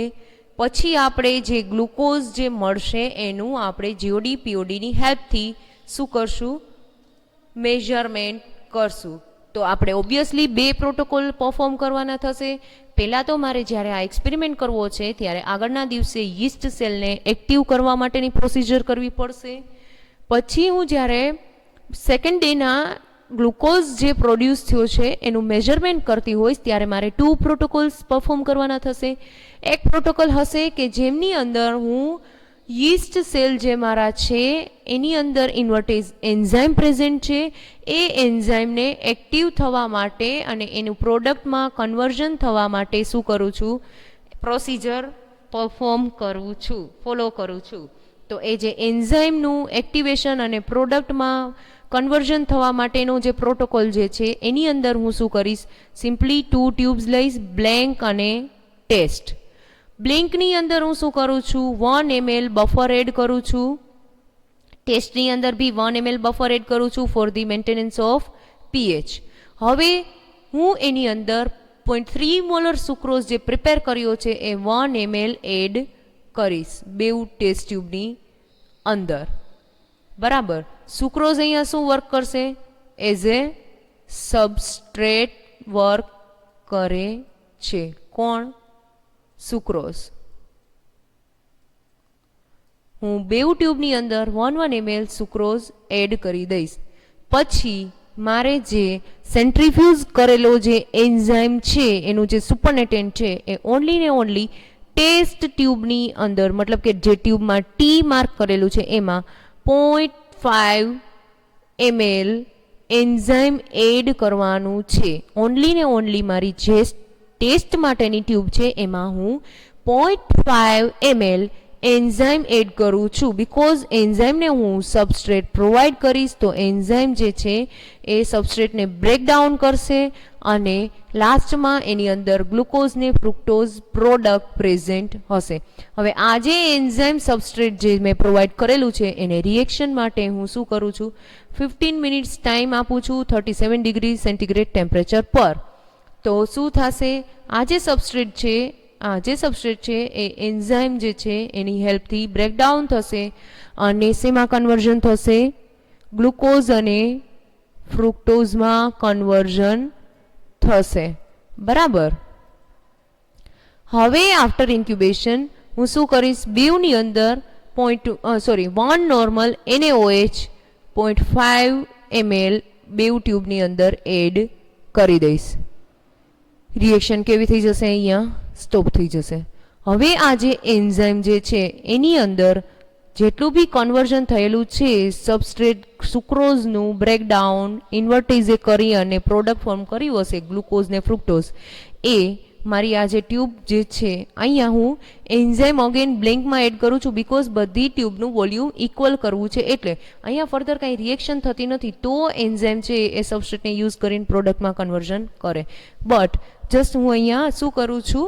પછી આપણે જે ગ્લુકોઝ જે મળશે એનું આપણે GOD-PODની હેલ્પથી શું કરશું, મેઝરમેન્ટ કરશું. તો આપણે ઓબ્વિયસલી બે પ્રોટોકોલ પરફોર્મ કરવાના થશે. પહેલાં તો મારે જ્યારે આ એક્સપેરિમેન્ટ કરવો છે ત્યારે આગળના દિવસે યીસ્ટ સેલને એક્ટિવ કરવા માટેની પ્રોસિજર કરવી પડશે. પછી હું જ્યારે સેકન્ડ ડેના ગ્લુકોઝ જે પ્રોડ્યુસ થયો છે એનું મેઝરમેન્ટ કરતી હોઈશ ત્યારે મારે 2 પ્રોટોકોલ્સ પરફોર્મ કરવાના થશે. એક પ્રોટોકોલ હશે કે જેમની અંદર હું યીસ્ટ સેલ જે મારા છે એની અંદર ઇન્વર્ટેજ એન્ઝાઇમ પ્રેઝન્ટ છે, એ એન્ઝાઇમને એક્ટિવ થવા માટે અને એનું પ્રોડક્ટમાં કન્વર્ઝન થવા માટે શું કરું છું, પ્રોસિજર પરફોર્મ કરું છું, ફોલો કરું છું. તો એ જે એન્ઝાઇમનું એક્ટિવેશન અને પ્રોડક્ટમાં કન્વર્ઝન થવા માટેનો જે પ્રોટોકોલ જે છે એની અંદર હું શું કરીશ, સિમ્પલી 2 ટ્યુબ્સ લઈશ, બ્લેન્ક અને ટેસ્ટ. બ્લેન્કની અંદર હું શું કરું છું, 1 ml બફર એડ કરું છું. ટેસ્ટની અંદર બી 1 ml બફર એડ કરું છું four the maintenance of pH. હવે હું એની અંદર 0.3 મોલર સુક્રોઝ જે પ્રિપેર કર્યો છે એ 1 ml એડ કરીશ બેઉ ટેસ્ટ ટ્યુબની અંદર. બરાબર. સુક્રોઝ અહીંયા શું વર્ક કરશે, એઝ એ સબસ્ટ્રેટ વર્ક કરે છે. કોણ, સુક્રોઝ. હું બેઉ ટ્યુબની અંદર 1 ml સુક્રોઝ એડ કરી દઈશ. પછી મારે જે સેન્ટ્રીફ્યુઝ કરેલો જે એન્ઝાઇમ છે એનું જે સુપરનેટેન્ટ છે એ ઓનલી ને ઓનલી ટેસ્ટ ટ્યુબની અંદર, મતલબ કે જે ટ્યુબમાં ટી માર્ક કરેલું છે એમાં 0.5 ml એન્ઝાઇમ એડ કરવાનું છે. ઓનલી ને ઓનલી મારી જે ટેસ્ટ માટેની ટ્યુબ છે એમાં હું 0.5 ml એન્ઝાઇમ એડ કરું છું. બિકોઝ એન્ઝાઇમને હું સબસ્ટ્રેટ પ્રોવાઈડ કરીશ તો એન્ઝાઇમ જે છે એ સબસ્ટ્રેટને બ્રેકડાઉન કરશે અને લાસ્ટમાં એની અંદર ગ્લુકોઝ ને ફ્રુક્ટોઝ પ્રોડક્ટ પ્રેઝન્ટ હશે. હવે આ જે એન્ઝાઇમ સબસ્ટ્રેટ જે મેં પ્રોવાઈડ કરેલું છે એને રિએક્શન માટે હું શું કરું છું, 15 મિનિટ્સ ટાઈમ આપું છું 37 ડિગ્રી સેન્ટીગ્રેડ ટેમ્પરેચર પર. તો શું થશે, આ જે સબસ્ટ્રેટ છે એ એન્ઝાઇમ જે છે એની હેલ્પથી બ્રેકડાઉન થશે અને શેમાં કન્વર્ઝન થશે, ગ્લુકોઝ અને ફ્રુક્ટોઝમાં કન્વર્ઝન થશે. બરાબર. હવે આફ્ટર ઇન્ક્યુબેશન હું શું કરીશ, બેઉની અંદર 1 નોર્મલ NaOH 0.5 ml બેઉ ટ્યુબની અંદર એડ કરી દઈશ. રિએક્શન કેવી થઈ જશે, અહીંયા સ્ટોપ થઈ જશે. હવે આ જે એન્ઝાઇમ જે છે એની અંદર જેટલું બી કન્વર્ઝન થયેલું છે સબસ્ટ્રેટ સુક્રોઝનું બ્રેકડાઉન ઇન્વર્ટેઝે કરી અને પ્રોડક્ટ ફોર્મ કર્યું હશે ગ્લુકોઝ ને ફ્રુક્ટોઝ, એ મારી આ જે ટ્યુબ જે છે અહીંયા હું એન્ઝાઇમ અગેન બ્લેન્કમાં એડ કરું છું. બિકોઝ બધી ટ્યુબનું વોલ્યુમ ઇક્વલ કરવું છે એટલે અહીંયા ફર્ધર કાંઈ રિએક્શન થતી નથી, તો એન્ઝાઇમ છે એ સબસ્ટ્રેટને યુઝ કરીને પ્રોડક્ટમાં કન્વર્ઝન કરે. બટ જસ્ટ હું અહીંયા શું કરું છું,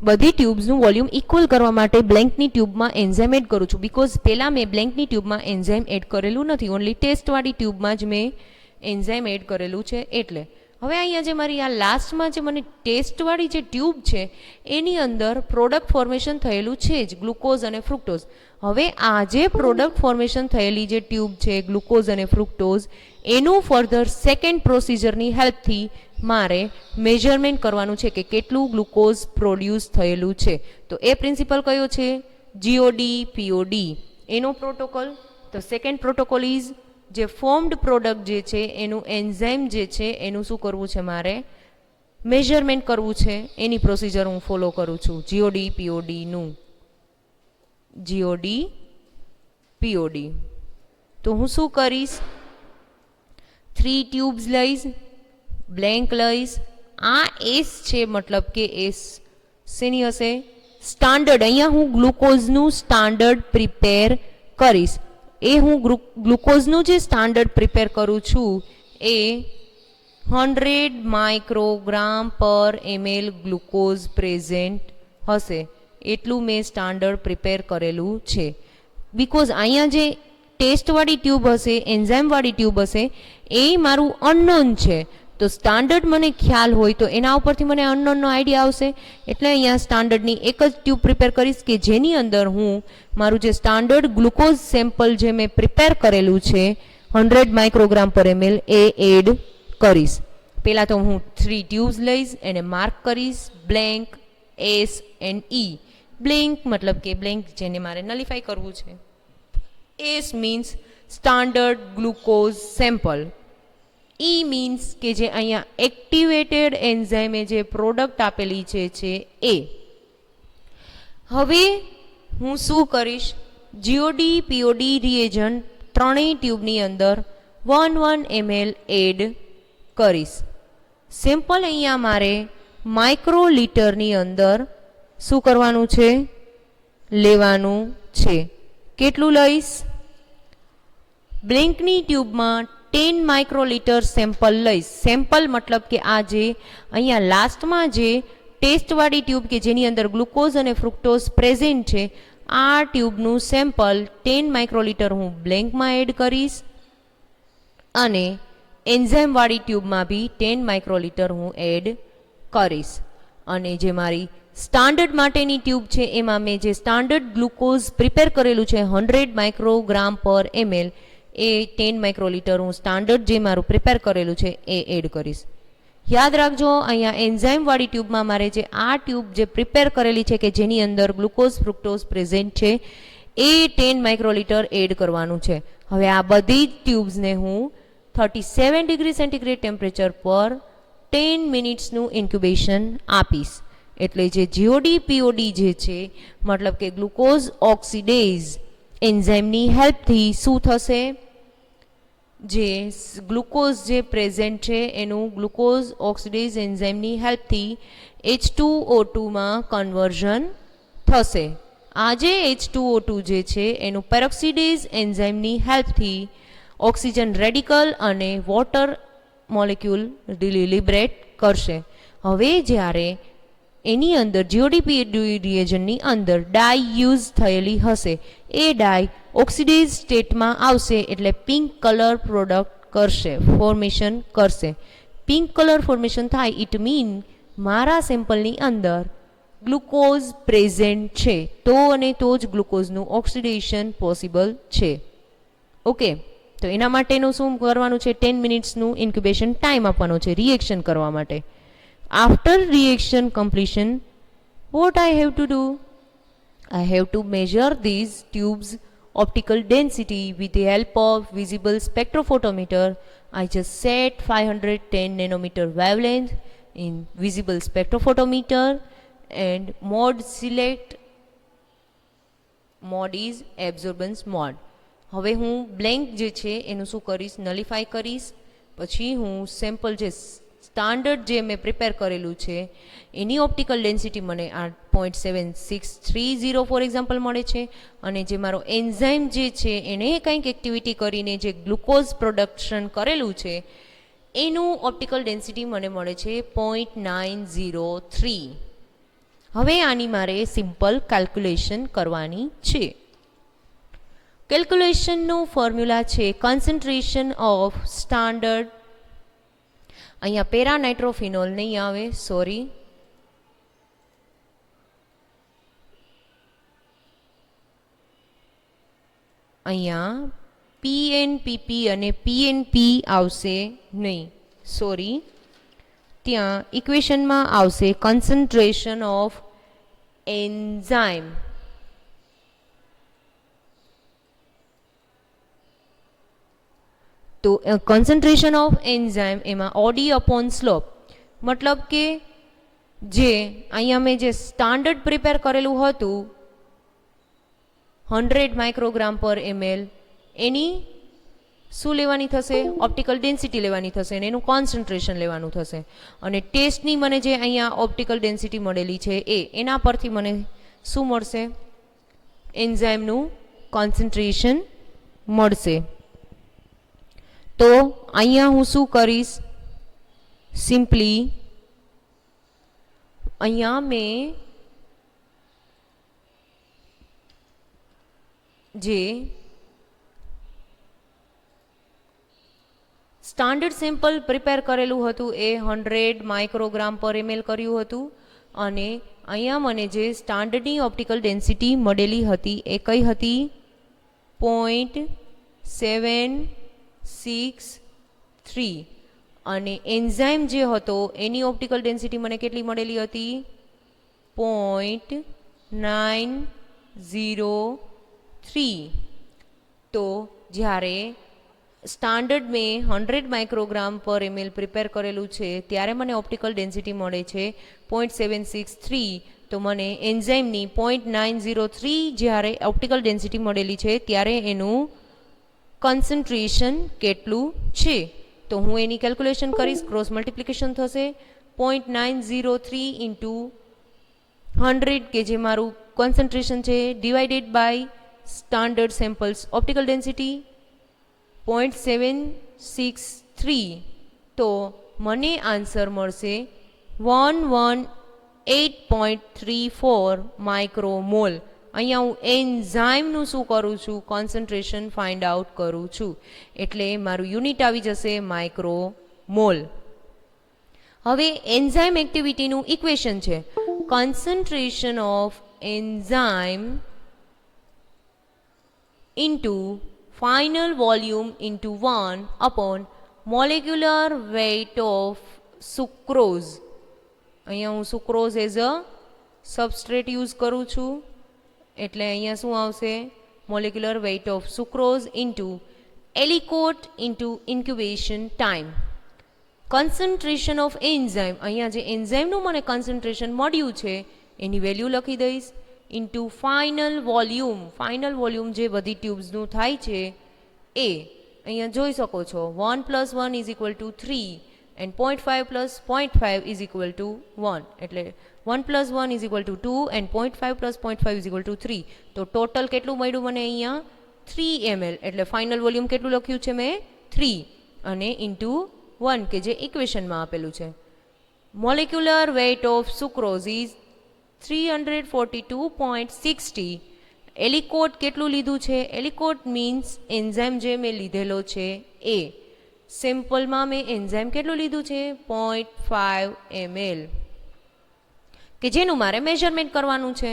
બધી ટ્યુબ્સનું વોલ્યુમ ઇક્વલ કરવા માટે બ્લેન્કની ટ્યુબમાં એન્ઝાઇમ એડ કરું છું. બિકોઝ પહેલાં મેં બ્લેન્કની ટ્યુબમાં એન્ઝાઇમ એડ કરેલું નથી, ઓનલી ટેસ્ટવાળી ટ્યુબમાં જ મેં એન્ઝાઇમ એડ કરેલું છે એટલે. હવે અહીંયા જે મારી આ લાસ્ટમાં જે મને ટેસ્ટવાળી જે ટ્યુબ છે એની અંદર પ્રોડક્ટ ફોર્મેશન થયેલું છે જ, ગ્લુકોઝ અને ફ્રુક્ટોઝ. હવે આ જે પ્રોડક્ટ ફોર્મેશન થયેલી જે ટ્યુબ છે ગ્લુકોઝ અને ફ્રુક્ટોઝ, એનું ફર્ધર સેકન્ડ પ્રોસિજરની હેલ્પથી મારે મેઝરમેન્ટ કરવાનું છે કે કેટલું ગ્લુકોઝ પ્રોડ્યુસ થયેલું છે. તો એ પ્રિન્સિપલ કયો છે, GOD-POD એનો પ્રોટોકોલ. તો સેકન્ડ પ્રોટોકોલ ઇઝ જે ફોર્મ્ડ પ્રોડક્ટ જે છે એનું એન્ઝાઇમ જે છે એનું શું કરવું છે, મારે મેઝરમેન્ટ કરવું છે એની પ્રોસિજર હું ફોલો કરું છું, જીઓડી પીઓડીનું. જીઓડી પીઓડી તો હું શું કરીશ, 3 ટ્યુબ્સ લઈશ, બ્લેન્ક લઈશ. આ એસ છે, મતલબ કે એસ શેની હશે, સ્ટાન્ડર્ડ. અહીંયા હું ગ્લુકોઝનું સ્ટાન્ડર્ડ પ્રિપેર કરીશ. એ હું ગ્લુકોઝનું જે સ્ટાન્ડર્ડ પ્રિપેર કરું છું એ 100 માઇક્રોગ્રામ પર ml ગ્લુકોઝ પ્રેઝન્ટ હશે, એટલું મેં સ્ટાન્ડર્ડ પ્રિપેર કરેલું છે. બિકોઝ અહીંયા જે ટેસ્ટવાળી ટ્યુબ હશે, એન્ઝાઇમવાળી ટ્યુબ હશે, એ મારું અનનોન છે. તો સ્ટાન્ડર્ડ મને ખ્યાલ હોય તો એના ઉપરથી મને અનનોનનો આઈડિયા આવશે. એટલે અહીંયા સ્ટાન્ડર્ડની એક જ ટ્યુબ પ્રિપેર કરીશ કે જેની અંદર હું મારું જે સ્ટાન્ડર્ડ ગ્લુકોઝ સેમ્પલ જે મેં પ્રિપેર કરેલું છે 100 માઇક્રોગ્રામ પર ml એ એડ કરીશ. પહેલાં તો હું 3 ટ્યુબ્સ લઈશ, એને માર્ક કરીશ, blank S and E. Blank મતલબ કે બ્લેન્ક જેને મારે નલિફાઈ કરવું છે. S means standard glucose sample. E means કે જે અહીંયા એક્ટિવેટેડ એન્ઝાઇમે જે પ્રોડક્ટ આપેલી છે એ. હવે હું શું કરીશ, જીઓડી પીઓડી રિએજન્ટ ત્રણેય ટ્યુબની અંદર 1 ml એડ કરીશ. સિમ્પલ અહીંયા મારે માઇક્રોલીટરની અંદર શું કરવાનું છે, લેવાનું છે. કેટલું લઈશ, બ્લેન્કની ટ્યુબમાં 10 માઇક્રોલીટર સેમ્પલ લઈશ. સેમ્પલ મતલબ કે આ જે અહીંયા લાસ્ટમાં જે ટેસ્ટવાળી ટ્યુબ કે જેની અંદર ગ્લુકોઝ અને ફ્રુક્ટોઝ પ્રેઝન્ટ છે, આ ટ્યુબનું સેમ્પલ 10 માઇક્રોલીટર હું બ્લેન્કમાં એડ કરીશ અને એન્ઝાઇમવાળી ટ્યુબમાં બી 10 માઇક્રોલીટર હું એડ કરીશ. અને જે મારી સ્ટાન્ડર્ડ માટેની ટ્યુબ છે એમાં મેં જે સ્ટાન્ડર્ડ ગ્લુકોઝ પ્રિપેર કરેલું છે 100 માઇક્રોગ્રામ પર ml એ 10 માઇક્રોલીટર હું સ્ટાન્ડર્ડ જે મારું પ્રિપેર કરેલું છે એ એડ કરીશ. યાદ રાખજો, અહીંયા એન્ઝાઇમવાળી ટ્યુબમાં મારે જે આ ટ્યુબ જે પ્રિપેર કરેલી છે કે જેની અંદર ગ્લુકોઝ ફ્રુક્ટોઝ પ્રેઝન્ટ છે એ 10 માઇક્રોલીટર એડ કરવાનું છે. હવે આ બધી જ ટ્યુબ્સને હું 37 ડિગ્રી સેન્ટીગ્રેડ ટેમ્પરેચર પર 10 મિનિટ્સનું ઇન્ક્યુબેશન આપીશ. એટલે જે જીઓડી પીઓડી જે છે મતલબ કે ગ્લુકોઝ ઓક્સિડેઝ એન્ઝાઇમની હેલ્પથી શું થશે, જે ગ્લુકોઝ જે પ્રેઝન્ટ છે એનું ગ્લુકોઝ ઓક્સિડેઝ એન્ઝાઇમની હેલ્પથી H2O2 માં કન્વર્ઝન થશે. આ જે H2O2 જે છે એનું પેરોક્સિડેઝ એન્ઝાઇમની હેલ્પથી ઓક્સિજન રેડિકલ અને વોટર મોલેક્યુલ લિબરેટ કરશે. હવે જ્યારે એની અંદર જીઓડી રિએજનની અંદર ડાય યુઝ થયેલી હશે, એ ડાય ઓક્સિડાઇઝ સ્ટેટમાં આવશે એટલે પિંક કલર પ્રોડક્ટ કરશે, ફોર્મેશન કરશે. પિંક કલર ફોર્મેશન થાય ઇટ મીન મારા સેમ્પલની અંદર ગ્લુકોઝ પ્રેઝન્ટ છે, તો અને તો જ ગ્લુકોઝનું ઓક્સિડેશન પોસિબલ છે. ઓકે, તો એના માટેનું શું કરવાનું છે, 10 મિનિટ્સનું ઇન્ક્યુબેશન ટાઈમ આપવાનો છે રિએક્શન કરવા માટે. After reaction completion, what I have to do? I have to measure these tubes optical density with the help of visible spectrophotometer. I just set 510 nanometer wavelength in visible spectrophotometer and mode select. Mode is absorbance mode. હવે હું blank જે છે એનું શું કરીશ, નલિફાઈ કરીશ. પછી હું સેમ્પલ જે સ્ટાન્ડર્ડ જે મેં પ્રિપેર કરેલું છે એની ઓપ્ટિકલ ડેન્સિટી મને આ 0.7630 ફોર એક્ઝામ્પલ મળે છે. અને જે મારો એન્ઝાઇમ જે છે એને કંઈક એક્ટિવિટી કરીને જે ગ્લુકોઝ પ્રોડક્શન કરેલું છે એનું ઓપ્ટિકલ ડેન્સિટી મને મળે છે 0.903. હવે આની મારે સિમ્પલ કેલ્ક્યુલેશન કરવાની છે. કેલ્ક્યુલેશનનું ફોર્મ્યુલા છે કોન્સન્ટ્રેશન ઓફ સ્ટાન્ડર્ડ, અહીંયા પેરા નાઇટ્રોફિનોલ નહીં આવે, સોરી, અહીંયા PNPP અને PNP આવશે નહીં, સોરી, ત્યાં ઇક્વેશનમાં આવશે કોન્સન્ટ્રેશન ઓફ એન્ઝાઇમ. તો કોન્સન્ટ્રેશન ઓફ એન્ઝાઇમ એમાં ઓડી અપોન સ્લોપ મતલબ કે જે અહીંયા મેં જે સ્ટાન્ડર્ડ પ્રિપેર કરેલું હતું 100 માઇક્રોગ્રામ પર ml, એની શું લેવાની થશે? ઓપ્ટિકલ ડેન્સિટી લેવાની થશે અને એનું કોન્સન્ટ્રેશન લેવાનું થશે. અને ટેસ્ટની મને જે અહીંયા ઓપ્ટિકલ ડેન્સિટી મળેલી છે એના પરથી મને શું મળશે? એન્ઝાઇમનું કોન્સન્ટ્રેશન મળશે. તો અહીંયા હું શું કરીશ? સિમ્પલી અહીંયા મેં જે સ્ટાન્ડર્ડ સેમ્પલ પ્રિપેર કરેલું હતું એ 100 માઇક્રોગ્રામ પર ml કર્યું હતું અને અહીંયા મને જે સ્ટાન્ડર્ડની ઓપ્ટિકલ ડેન્સિટી મળેલી હતી એ કઈ હતી? 0.763 અને એન્ઝાઇમ જે હતો એની ઓપ્ટિકલ ડેન્સિટી મને કેટલી મળેલી હતી? 0.903. તો જ્યારે સ્ટાન્ડર્ડ મેં 100 માઇક્રોગ્રામ પર ml પ્રિપેર કરેલું છે ત્યારે મને ઓપ્ટિકલ ડેન્સિટી મળે છે 0.763. તો મને એન્ઝાઇમની 0.903 જ્યારે ઓપ્ટિકલ ડેન્સિટી મળેલી છે ત્યારે એનું કોન્સન્ટ્રેશન કેટલું છે? તો હું એની કેલ્ક્યુલેશન કરીશ. ક્રોસ મલ્ટિપ્લિકેશન થશે 0.903 ઇન્ટુ 100 કે જે મારું કોન્સન્ટ્રેશન છે divided by standard samples optical density 0.763. તો મને આન્સર મળશે 118.34 માઇક્રોમોલ. અહીંયા હું એન્ઝાઇમનું શું કરું છું? કોન્સન્ટ્રેશન ફાઇન્ડ આઉટ કરું છું. એટલે મારું યુનિટ આવી જશે માઇક્રોમોલ. હવે એન્ઝાઇમ એક્ટિવિટીનું ઇક્વેશન છે concentration of enzyme into final volume into 1 upon molecular weight of sucrose. અહીંયા હું sucrose as a substrate use કરું છું એટલે અહીંયા શું આવશે? Molecular weight of sucrose into aliquot into incubation time. Concentration of enzyme, અહીંયા જે એન્ઝાઇમનું મને કોન્સન્ટ્રેશન મળ્યું છે એની વેલ્યુ લખી દઈશ into final volume. Final volume જે બધી ટ્યુબ્સનું થાય છે એ અહીંયા જોઈ શકો છો 1 + 1 = 3 એન્ડ 0.5 + 0.5 = 1 એટલે 1 + 1 = 2 એન્ડ 0.5 + 0.5 = 3. તો ટોટલ કેટલું મળ્યું મને અહીંયા? 3 ml. એટલે ફાઇનલ વોલ્યુમ કેટલું લખ્યું છે મેં? 3 અને ઇન્ટુ 1 કે જે ઇક્વેશનમાં આપેલું છે. Molecular weight of sucrose is 342.60. Aliquot કેટલું લીધું છે? એલિકોટ મીન્સ એન્ઝાઇમ જે મેં લીધેલો છે એ. સેમ્પલમાં મેં એન્ઝાઇમ કેટલું લીધું છે? 0.5 ml કે જેનું મારે મેઝરમેન્ટ કરવાનું છે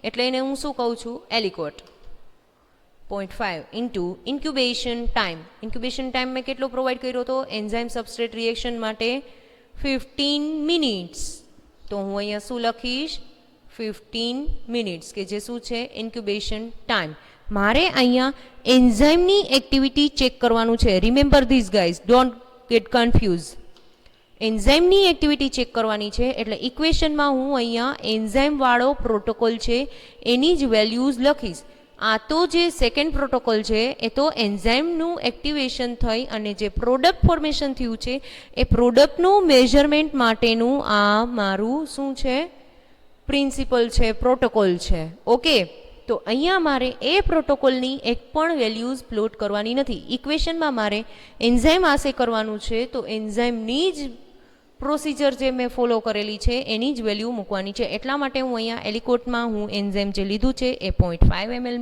એટલે એને હું શું કહું છું? એલિકોટ. 0.5 into incubation time. Incubation time મેં કેટલો પ્રોવાઈડ કર્યો હતો એન્ઝાઇમ સબસ્ટ્રેટ રિએક્શન માટે? 15 મિનિટ્સ. તો હું અહીંયા શું લખીશ? 15 મિનિટ્સ કે જે શું છે? Incubation time. મારે અહીંયા એન્ઝાઇમની એક્ટિવિટી ચેક કરવાનું છે. Remember this guys, don't get confuse. એન્ઝાઇમની એક્ટિવિટી ચેક કરવાની છે એટલે ઇક્વેશનમાં હું અહીંયા એન્ઝાઇમવાળો પ્રોટોકોલ છે એની જ વેલ્યુઝ લખીશ. આ તો જે સેકન્ડ પ્રોટોકોલ છે એ તો એન્ઝાઇમનું એક્ટિવેશન થઈ અને જે પ્રોડક્ટ ફોર્મેશન થયું છે એ પ્રોડક્ટનું મેઝરમેન્ટ માટેનું આ મારું શું છે? પ્રિન્સિપલ છે, પ્રોટોકોલ છે. ઓકે, તો અહીંયા મારે એ પ્રોટોકોલની એક પણ વેલ્યુઝ પ્લોટ કરવાની નથી. ઇક્વેશનમાં મારે એન્ઝાઇમ આસે કરવાનું છે તો એન્ઝાઇમની જ પ્રોસિજર જે મેં ફોલો કરેલી છે એની જ વેલ્યુ મૂકવાની છે. એટલા માટે હું અહીંયા એલિકોટમાં હું એન્ઝાઇમ જે લીધું છે એ 0.5 ml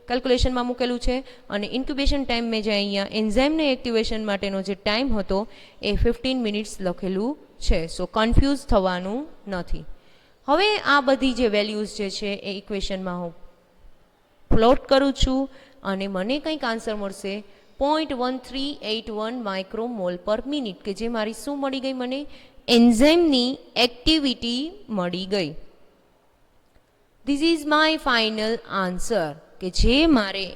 કેલ્ક્યુલેશનમાં મૂકેલું છે અને ઇન્ક્યુબેશન ટાઈમ મેં જે અહીંયા એન્ઝાઇમને એક્ટિવેશન માટેનો જે ટાઈમ હતો એ 15 મિનિટ્સ લખેલું છે. સો કન્ફ્યુઝ થવાનું નથી. હવે આ બધી જે વેલ્યુઝ જે છે એ ઇક્વેશનમાં હું પ્લોટ કરું છું અને મને કંઈક આન્સર મળશે 0.1381 માઇક્રોમોલ પર મિનિટ કે જે મારી શું મળી ગઈ? મને એન્ઝાઇમની એક્ટિવિટી મળી ગઈ. This is my final answer કે જે મારે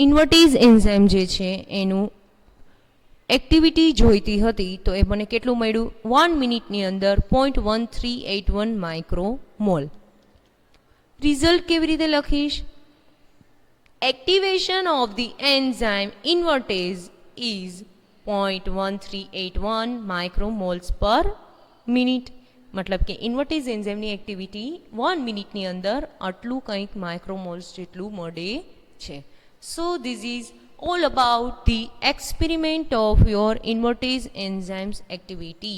ઇન્વર્ટીઝ એન્ઝાઇમ જે છે એનું એક્ટિવિટી જોઈતી હતી તો એ મને કેટલું મળ્યું 1 મિનિટની અંદર 0.1381 માઇક્રોમોલ. રિઝલ્ટ કેવી રીતે લખીશ? Activation of the enzyme invertase is 0.1381 micromoles per minute. મતલબ કે ઇન્વર્ટેઝ એન્ઝાઇમની એક્ટિવિટી 1 મિનિટની અંદર આટલું કંઈક માઇક્રોમોલ્સ જેટલું મળે છે. So this is all about the experiment of your invertase enzymes activity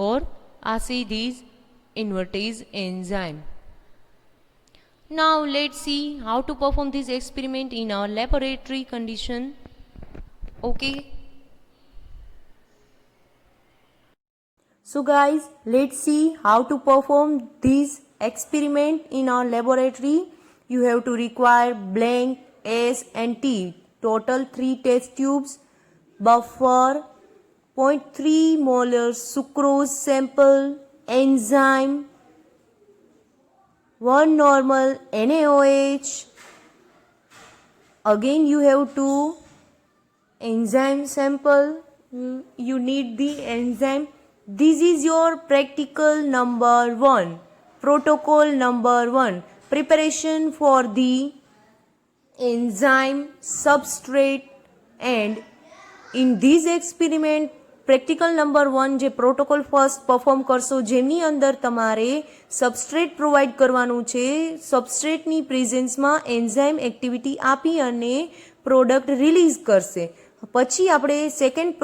or acid invertase enzyme. Now let's see how to perform this experiment in our laboratory condition. Okay. So guys, let's see how to perform this experiment in our laboratory. You have to require blank, S and T. Total 3 test tubes, buffer, 0.3 molar sucrose sample, enzyme, 1 normal NaOH. Again you have to enzyme sample. You need the enzyme. This is your practical number 1, protocol number 1, preparation for the enzyme, substrate, and in this experiment practical number 1 જે protocol first perform કરશો જેમની અંદર તમારે substrate provide કરવાનું છે. સબસ્ટ્રેટની પ્રેઝન્સમાં enzyme activity આપી અને product release કરશે. પછી આપણે સેકન્ડ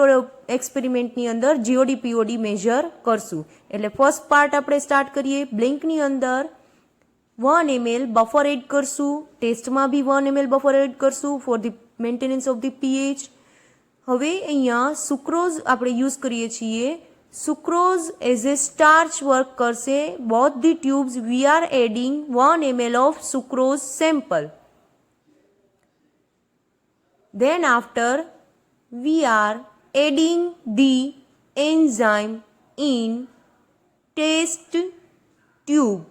એક્સપેરિમેન્ટની અંદર જીઓડી પીઓડી મેજર કરશું. એટલે ફર્સ્ટ પાર્ટ આપણે સ્ટાર્ટ કરીએ. બ્લિંકની અંદર 1 ml બફર એડ કરશું. ટેસ્ટમાં બી 1 ml બફર એડ કરશું for the maintenance of the pH. હવે અહીંયા સુક્રોઝ આપણે યુઝ કરીએ છીએ. Sucrose as a starch work કરશે. Both the tubes we are adding 1 ml of sucrose sample. Then after we are adding the enzyme in test tube.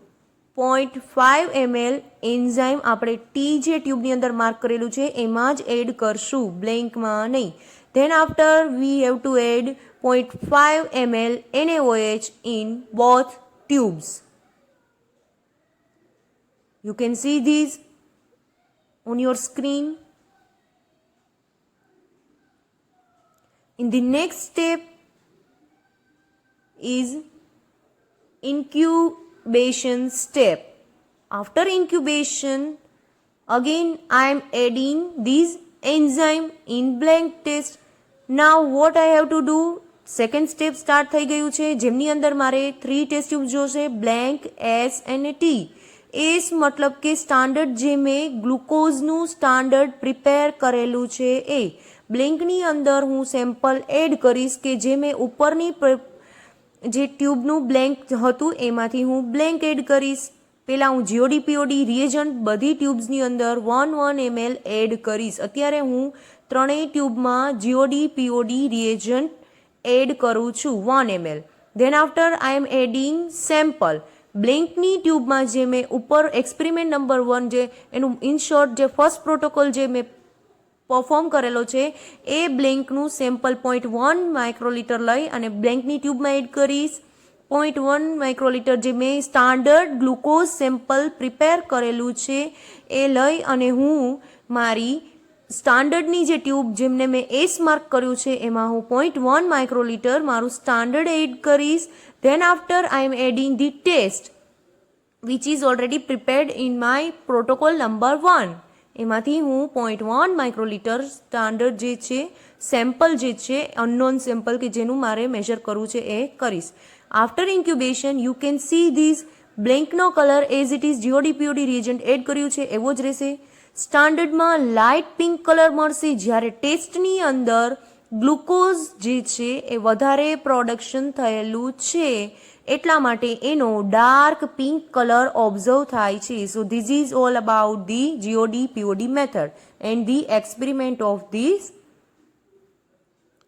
0.5 ml enzyme આપણે T જે ટ્યુબની અંદર mark કરેલું છે એમાં જ એડ કરશું, બ્લેન્કમાં નહીં. Then after we have to add 0.5 ml NaOH in both tubes. You can see these on your screen. In the next step is incubation step. After incubation, again I am adding this enzyme in blank test. Now what I have to do? Second step start થઈ ગયું છે જેમની અંદર મારે 3 test tube જોશે, blank, S અને T. S મતલબ કે સ્ટાન્ડર્ડ જે મેં ગ્લુકોઝનું સ્ટાન્ડર્ડ પ્રિપેર કરેલું છે એ. બ્લેન્કની અંદર હું સેમ્પલ એડ કરીશ કે જે મેં ઉપરની જે ટ્યુબનું બ્લેન્ક હતું એમાંથી હું બ્લેન્ક એડ કરીશ. પહેલાં હું જીઓડી પીઓડી રિએજન્ટ બધી ટ્યુબ્સની અંદર 1 ml એડ કરીશ. અત્યારે હું ત્રણેય ટ્યુબમાં જીઓડી પીઓડી રિએજન્ટ એડ કરું છું 1 ml. Than after I am adding sample. બ્લેન્કની ટ્યુબમાં જે મેં ઉપર એક્સપેરિમેન્ટ નંબર 1 જે એનું ઇન શોર્ટ જે ફર્સ્ટ પ્રોટોકોલ જે મેં પરફોર્મ કરેલો છે એ બ્લેન્કનું સેમ્પલ 0.1 માઇક્રોલીટર લઈ અને બ્લેન્કની ટ્યુબમાં એડ કરીશ. 0.1 માઇક્રોલીટર જે મેં સ્ટાન્ડર્ડ ગ્લુકોઝ સેમ્પલ પ્રિપેર કરેલું છે એ લઈ અને હું મારી સ્ટાન્ડર્ડની જે ટ્યુબ જેમને મેં એસ માર્ક કર્યું છે એમાં હું 0.1 માઇક્રોલીટર મારું સ્ટાન્ડર્ડ એડ કરીશ. Then after I am adding the test which is already prepared in my protocol number 1. એમાંથી હું 0.1 માઇક્રોલીટર સ્ટાન્ડર્ડ જે છે સેમ્પલ જે છે અનનોન સેમ્પલ કે જેનું મારે મેજર કરવું છે એ કરીશ. After incubation you can see this બ્લેન્કનો colour as it is GOD POD reagent add કર્યું છે એવો જ રહેશે. સ્ટાન્ડર્ડમાં લાઇટ પિંક કલર મળશે જ્યારે ટેસ્ટની અંદર ગ્લુકોઝ જે છે એ વધારે પ્રોડક્શન થયેલું છે એટલા માટે એનો ડાર્ક પિંક કલર ઓબ્ઝર્વ થાય છે. So this is all about the GOD POD method and the experiment of this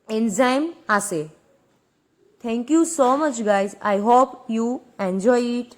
enzyme assay. Thank you so much guys. I hope you enjoy it.